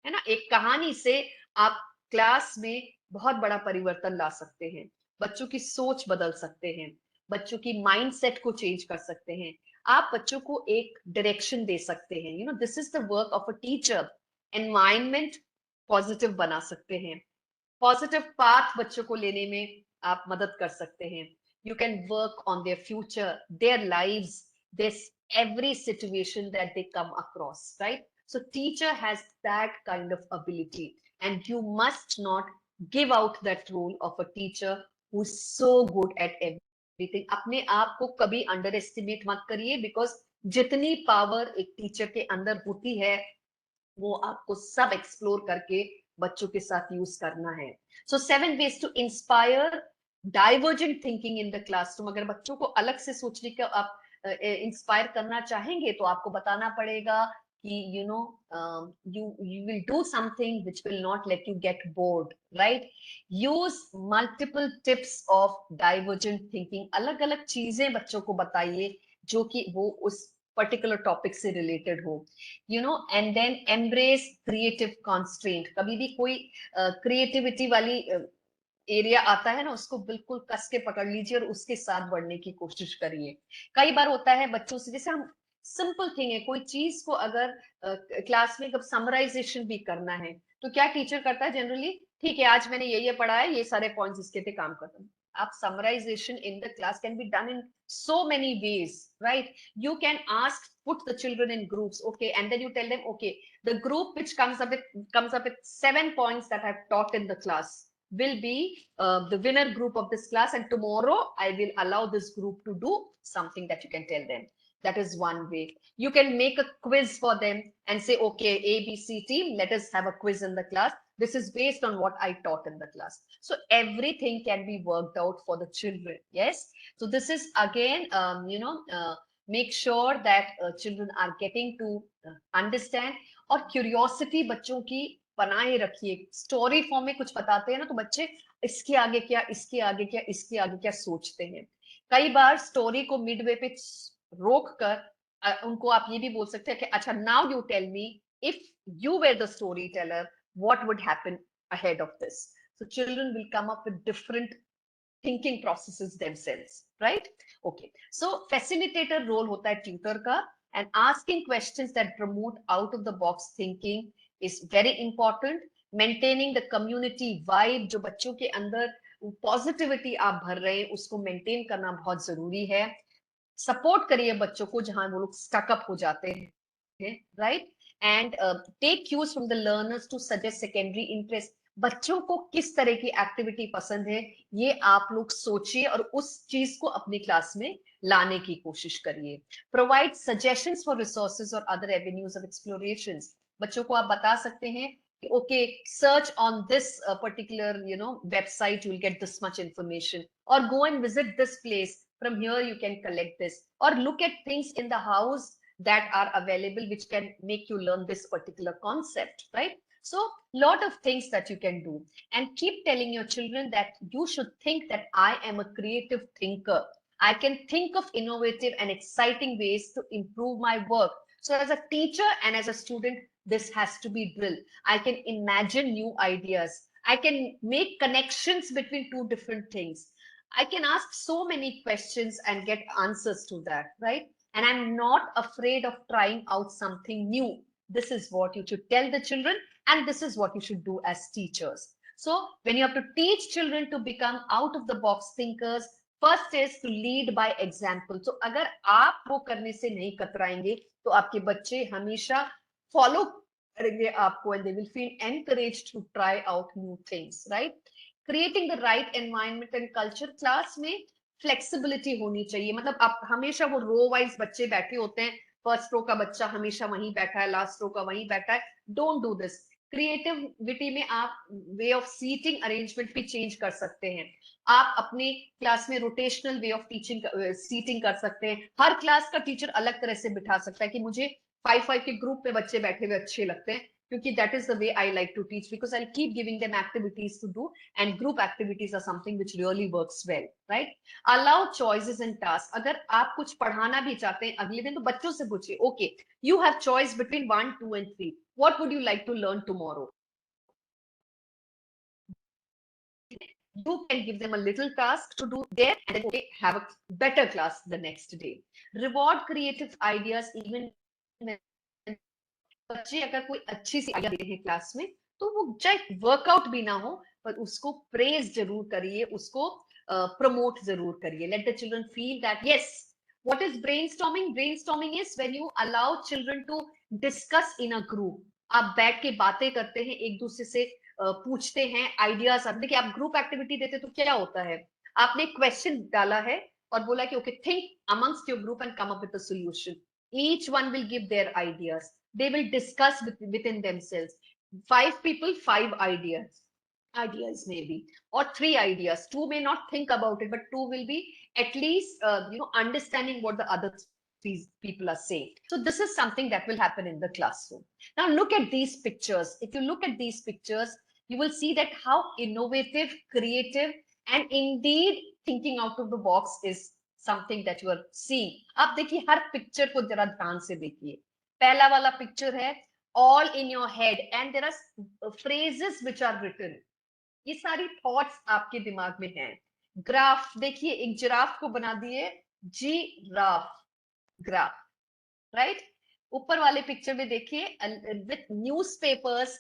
है ना, एक कहानी से आप क्लास में बहुत बड़ा परिवर्तन ला सकते हैं, बच्चों की सोच बदल सकते हैं, बच्चों की माइंडसेट को चेंज कर सकते हैं, आप बच्चों को एक डायरेक्शन दे सकते हैं, you know this is the work of a teacher. Environment positive बना सकते हैं, पॉजिटिव पाथ बच्चों को लेने में आप मदद कर सकते हैं, you can work on their future, their lives, this every situation that they come across, right? So teacher has that kind of ability, and you must not give out that role of a teacher who's so good at everything. अपने आप को कभी under estimate मत करिए, because जितनी power एक teacher के अंदर होती है वो आपको सब एक्सप्लोर करके बच्चों के साथ यूज करना है। So 7 ways to inspire divergent thinking in the classroom. अगर बच्चों को अलग से सोचने का आप इंस्पायर करना चाहेंगे तो आपको बताना पड़ेगा कि you know you will do something which will not let you get bored, right? Use multiple tips of divergent thinking, अलग अलग चीजें बच्चों को बताइए जो कि वो उस पर्टिकुलर टॉपिक से रिलेटेड हो, you know, and then embrace creative constraint. कभी भी कोई क्रिएटिविटी वाली एरिया आता है ना, उसको बिल्कुल कस के पकड़ लीजिए और उसके साथ बढ़ने की कोशिश करिए। कई बार होता है बच्चों से, जैसे हम सिंपल थिंग है, कोई चीज को अगर क्लास में कब समराइजेशन भी करना है तो क्या टीचर करता है जनरली, ठीक है आज मैंने ये पढ़ा है, ये सारे पॉइंट्स इसके थे, काम खत्म। आप summarization in the class can be done in so many ways, right? You can ask, put the children in groups, okay, and then you tell them, okay, the group which comes up with 7 points that I've taught in the class will be the winner group of this class, and tomorrow I will allow this group to do something that you can tell them. That is one way. You can make a quiz for them and say, okay, ABC team, let us have a quiz in the class. This is based on what I taught in the class. So everything can be worked out for the children. Yes. So this is again, make sure that children are getting to understand, और curiosity बच्चों की बनाए रखिए। Story form में कुछ बताते हैं ना तो बच्चे इसके आगे क्या, इसके आगे क्या, इसके आगे क्या सोचते हैं। कई बार स्टोरी को मिडवे पे रोक कर उनको आप ये भी बोल सकते हैं कि अच्छा now you tell me, if you were the story teller what would happen ahead of this. So children will come up with different thinking processes themselves, right? Okay, so facilitator role hota hai tutor ka, and asking questions that promote out of the box thinking is very important. Maintaining the community vibe, जो बच्चों के अंदर positivity आप भर रहे हैं उसको maintain करना बहुत जरूरी है। सपोर्ट करिए बच्चों को जहां वो लोग स्टक अप हो जाते हैं, right? And take cues from the learners to suggest secondary interest. बच्चों को किस तरह की एक्टिविटी पसंद है ये आप लोग सोचिए और उस चीज को अपनी क्लास में लाने की कोशिश करिए। प्रोवाइड सजेशंस फॉर रिसोर्सेज और अदर एवेन्यूज ऑफ एक्सप्लोरेशंस। बच्चों को आप बता सकते हैं कि okay search on this particular website, you will get this much information, और go and visit this place, from here you can collect this, or look at things in the house that are available which can make you learn this particular concept, right? So lot of things that you can do, and keep telling your children that you should think that I am a creative thinker, I can think of innovative and exciting ways to improve my work. So as a teacher and as a student, this has to be drilled. I can imagine new ideas, I can make connections between two different things, I can ask so many questions and get answers to that, right? And I'm not afraid of trying out something new. This is what you should tell the children, and this is what you should do as teachers. So when you have to teach children to become out of the box thinkers, first is to lead by example. So अगर आप वो करने से नहीं कतराएंगे तो आपके बच्चे हमेशा follow करेंगे आपको, and they will feel encouraged to try out new things, right? Creating the right environment and culture. Class में फ्लेक्सिबिलिटी होनी चाहिए, मतलब आप हमेशा वो रो वाइज बच्चे बैठे होते हैं, फर्स्ट रो का बच्चा हमेशा वहीं बैठा है, लास्ट रो का वहीं बैठा है, डोंट डू दिस। क्रिएटिविटी में आप वे ऑफ सीटिंग अरेंजमेंट भी चेंज कर सकते हैं, आप अपने क्लास में rotational way of teaching seating कर सकते हैं। हर क्लास का टीचर अलग तरह से बिठा सकता है कि मुझे 5-5 के ग्रुप में बच्चे बैठे हुए अच्छे लगते हैं, क्योंकि that is the way I like to teach, because I'll keep giving them activities to do, and group activities are something which really works well, right? Allow choices and tasks. अगर आप कुछ पढ़ाना भी चाहते हैं अगले दिन, तो बच्चों से पूछिए, okay, you have choice between 1, 2 and 3. What would you like to learn tomorrow? You can give them a little task to do there, and then okay, have a better class the next day. Reward creative ideas even when बच्चे अगर कोई अच्छी सी idea देते हैं class में, तो वो चाहे वर्कआउट भी ना हो, पर उसको प्रेज जरूर करिए, उसको प्रमोट जरूर करिए. Let the children feel that yes, what is brainstorming? Brainstorming is when you allow children to discuss in a group. आप बैठ के बातें करते हैं, एक दूसरे से पूछते हैं आइडियाज. अब देखिए, आप ग्रुप एक्टिविटी देते तो क्या होता है, आपने क्वेश्चन डाला है और बोला कि okay, think amongst your group and come up with a solution. Each one will give their ideas. They will discuss within themselves. 5 people, 5 ideas maybe, or 3 ideas. 2 may not think about it, but 2 will be at least understanding what the other 3 people are saying. So this is something that will happen in the classroom. Now look at these pictures. If you look at these pictures, you will see that how innovative, creative, and indeed thinking out of the box is something that you are seeing. आप देखिए, हर picture को जरा ध्यान से देखिए. पहला वाला picture है all in your head, and there are phrases which are written. ये सारी थॉट्स आपके दिमाग में हैं. ग्राफ देखिए, एक जिराफ को बना दिए जी राफ, ग्राफ, राइट. ऊपर वाले पिक्चर में देखिए, with newspapers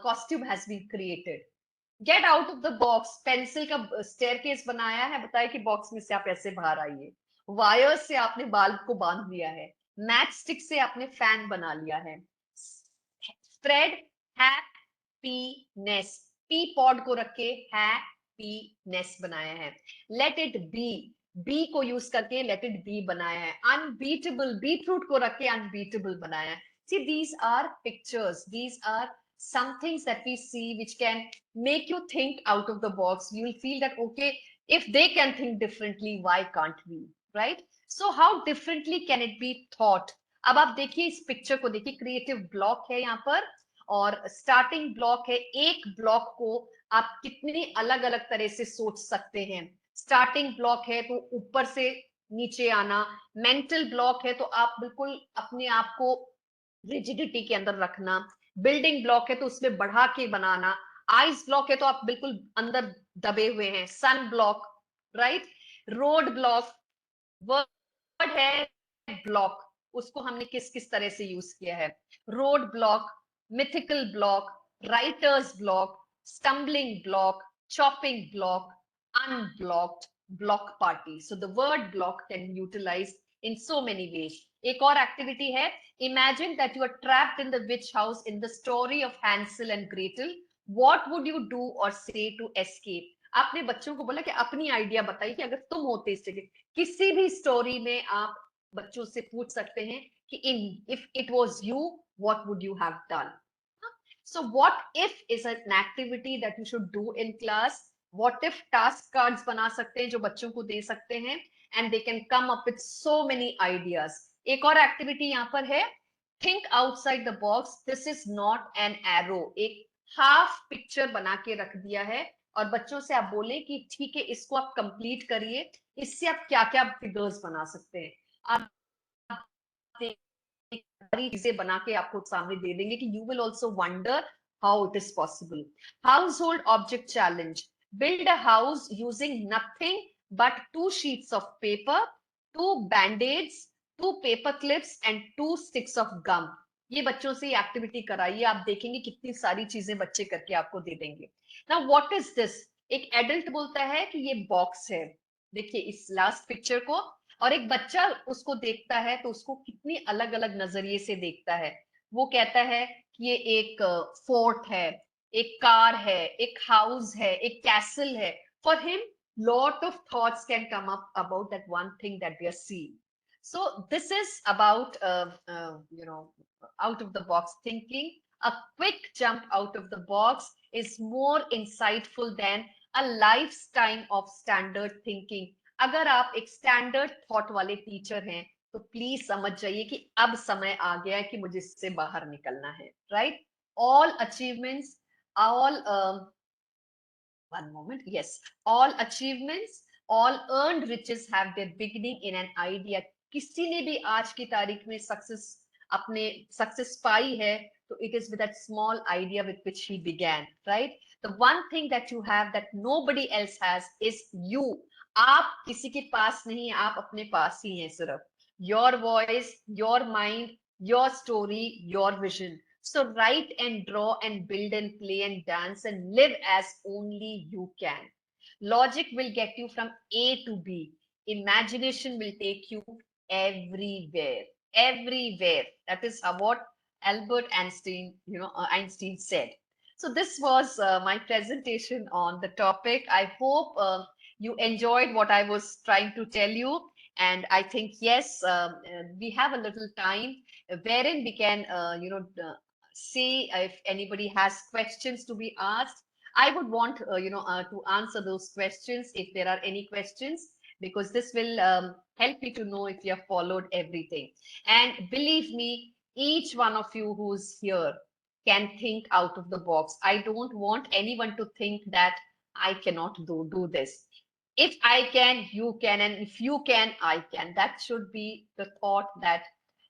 costume has been created. Get out of the box, pencil का स्टेयरकेस बनाया है, बताया कि बॉक्स में से आप ऐसे बाहर आइए. वायर से आपने बाल्ब को बांध लिया है. मैच स्टिक से आपने फैन बना लिया है. स्प्रेड हैप्पीनेस, पी पॉड को रख के हैप्पीनेस बनाया है. लेट इट बी, बी को यूज करके लेट इट बी बनाया है. अनबीटेबल, बीटरूट को रख के अनबीटेबल बनाया है. See, these are pictures. These are some things that we see which can make you think out of the box. You will feel that, okay, if they can think differently, why can't we? Right? So how differently can it be thought? अब आप देखिए इस picture को देखिए, creative block है यहाँ पर और स्टार्टिंग ब्लॉक है. एक ब्लॉक को आप कितनी अलग अलग तरह से सोच सकते हैं. स्टार्टिंग ब्लॉक है तो ऊपर से नीचे आना. मेंटल ब्लॉक है तो आप बिल्कुल अपने आप को रिजिडिटी के अंदर रखना. बिल्डिंग ब्लॉक है तो उसमें बढ़ा के बनाना. आइस ब्लॉक है तो आप बिल्कुल अंदर दबे हुए हैं. Sun block, right. Road block, word है ब्लॉक, उसको हमने किस किस तरह से यूज किया है. Road block, mythical block, writer's block, stumbling block, chopping block, unblocked block party. So the word block can utilize in so many ways. एक और एक्टिविटी है, imagine that you are trapped in the witch house in the story of Hansel and Gretel. What would you do or say to escape? आपने बच्चों को बोला कि अपनी idea बताइए कि अगर तुम होते इस जगह. किसी भी स्टोरी में आप बच्चों से पूछ सकते हैं कि if it was you, what would you have done? So what if is an activity that you should do in class. What if task cards बना सकते हैं जो बच्चों को दे सकते हैं, and they can come up with so many ideas. एक और एक्टिविटी यहाँ पर है, think outside the box. This is not an arrow. एक हाफ पिक्चर बना के रख दिया है और बच्चों से आप बोले कि ठीक है, इसको आप कंप्लीट करिए, इससे आप क्या क्या फिगर्स बना सकते हैं. आप सारी चीजें बना के आपको सामने दे देंगे कि you will also wonder how it is possible. Household object challenge. Build a house using nothing but 2 sheets of paper, 2 band-aids, 2 paper clips and 2 sticks of gum. ये बच्चों से एक्टिविटी कराइए, आप देखेंगे कितनी सारी चीजें बच्चे करके आपको दे देंगे. Now what is this? एक एडल्ट बोलता है कि ये बॉक्स है. देखिए इस लास्ट पिक्चर को, और एक बच्चा उसको देखता है तो उसको कितनी अलग अलग नजरिए से देखता है. वो कहता है कि ये एक फोर्ट है, एक कार है, एक हाउस है, एक कैसल है. For him lot of thoughts can come up about that one thing that they are seeing. So this is about out of the box thinking. A quick jump out of the box is more insightful than a lifetime of standard thinking. अगर आप एक standard thought वाले teacher हैं तो please समझ जाइए कि अब समय आ गया है कि मुझे इससे बाहर निकलना है. Right? all achievements, all one moment. Yes, all achievements, all earned riches have their beginning in an idea. किसी ने भी आज की तारीख में अपने सक्सेस पाई है, तो it is with that small idea with which he began, right? The one thing that you have that nobody else has is you. आप किसी के पास नहीं, आप अपने पास ही हैं सिर्फ. Your voice, your mind, your story, your vision. So write and draw and build and play and dance and live as only you can. Logic will get you from A to B. Imagination will take you everywhere. Everywhere. That is what Albert Einstein, Einstein said. So this was my presentation on the topic. I hope you enjoyed what I was trying to tell you. And I think, yes, we have a little time wherein we can, see if anybody has questions to be asked. I would want, to answer those questions if there are any questions, because this will help me to know if you have followed everything. And believe me, each one of you who's here can think out of the box. I don't want anyone to think that I cannot do this. If I can, you can, and if you can, I can. That should be the thought that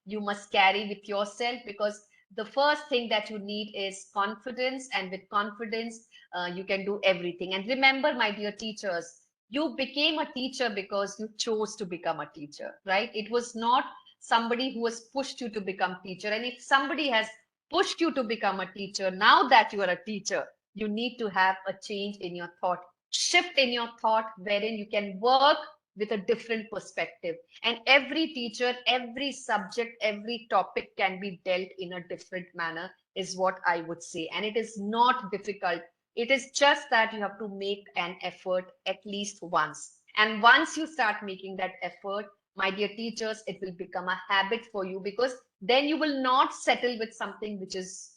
you must carry with yourself, because the first thing that you need is confidence, and with confidence you can do everything. And remember, my dear teachers, you became a teacher because you chose to become a teacher, right? It was not somebody who has pushed you to become teacher. And if somebody has pushed you to become a teacher, now that you are a teacher, you need to have a change in your thought, shift in your thought, wherein you can work with a different perspective. And every teacher, every subject, every topic can be dealt in a different manner, is what I would say. And it is not difficult. It is just that you have to make an effort at least once. And once you start making that effort, my dear teachers, it will become a habit for you, because then you will not settle with something which is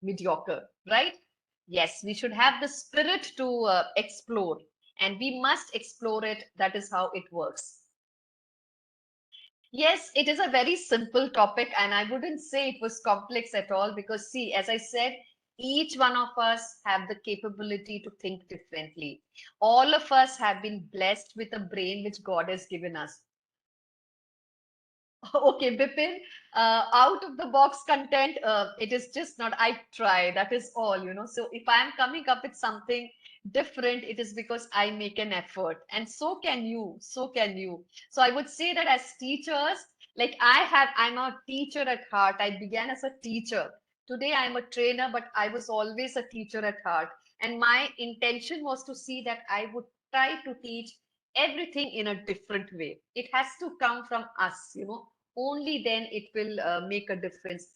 mediocre, right? Yes, we should have the spirit to explore, and we must explore it. That is how it works. Yes, it is a very simple topic, and I wouldn't say it was complex at all, because, see, as I said, each one of us have the capability to think differently. All of us have been blessed with a brain which God has given us. Okay, Bipin, out of the box content, it is just not, I try, that is all. So if I'm coming up with something different, it is because I make an effort. And so can you, so can you. So I would say that as teachers, like I'm a teacher at heart. I began as a teacher. Today I'm a trainer, but I was always a teacher at heart. And my intention was to see that I would try to teach everything in a different way. It has to come from us. Only then it will make a difference.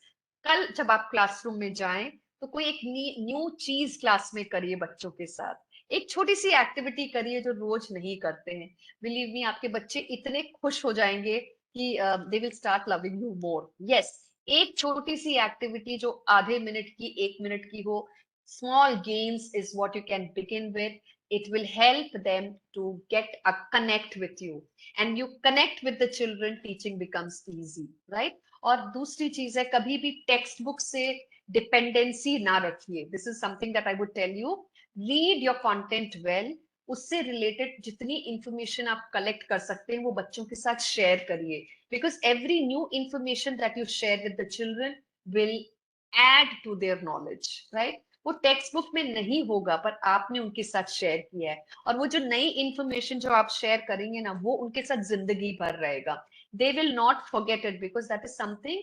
कल जब आप classroom में जाएं, तो कोई एक new चीज class में करिए बच्चों के साथ। एक छोटी सी एक्टिविटी करिए जो रोज नहीं करते हैं। बिलीव मी, आपके बच्चे इतने खुश हो जाएंगे कि they will start loving you more. Yes, एक छोटी सी एक्टिविटी जो आधे मिनट की, 1 मिनट की हो, small games is what you can begin with. It will help them to get a connect with you, and you connect with the children, teaching becomes easy, right? और दूसरी चीज है, कभी भी टेक्स्ट बुक से dependency ना रखिए। This is something that I would tell you. Read your content well. उससे रिलेटेड जितनी इंफॉर्मेशन आप कलेक्ट कर सकते हैं वो बच्चों के साथ शेयर करिए, because every new information that you share with the children will add to their knowledge, right? वो टेक्स्ट बुक में नहीं होगा, पर आपने उनके साथ शेयर किया है, और वो जो नई इंफॉर्मेशन जो आप शेयर करेंगे ना, वो उनके साथ जिंदगी भर रहेगा। They will not forget it, because that is something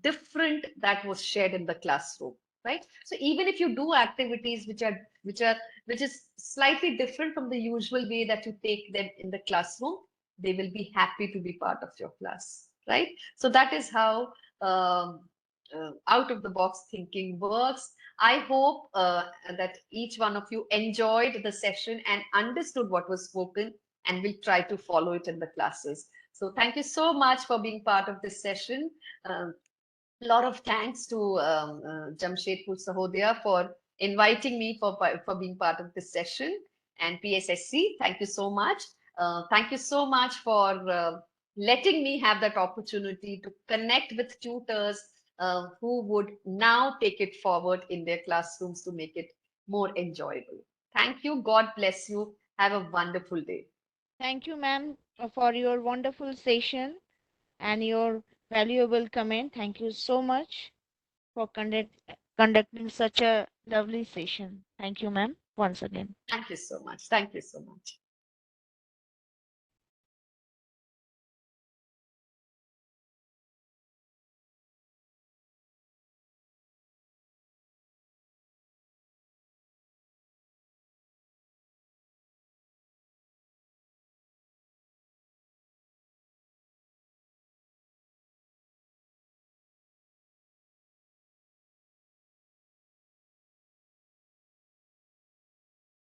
different that was shared in the classroom, right? So even if you do activities which is slightly different from the usual way that you take them in the classroom, they will be happy to be part of your class, right? So that is how out of the box thinking works. I hope that each one of you enjoyed the session and understood what was spoken, and will try to follow it in the classes. So thank you so much for being part of this session. A lot of thanks to Jamshedpur Sahodia for inviting me for being part of this session, and PSSC. Thank you so much. Thank you so much for letting me have that opportunity to connect with tutors, who would now take it forward in their classrooms to make it more enjoyable. Thank you. God bless you. Have a wonderful day. Thank you, ma'am, for your wonderful session and your valuable comment. Thank you so much for conducting such a lovely session. Thank you, ma'am, once again. Thank you so much. Thank you so much.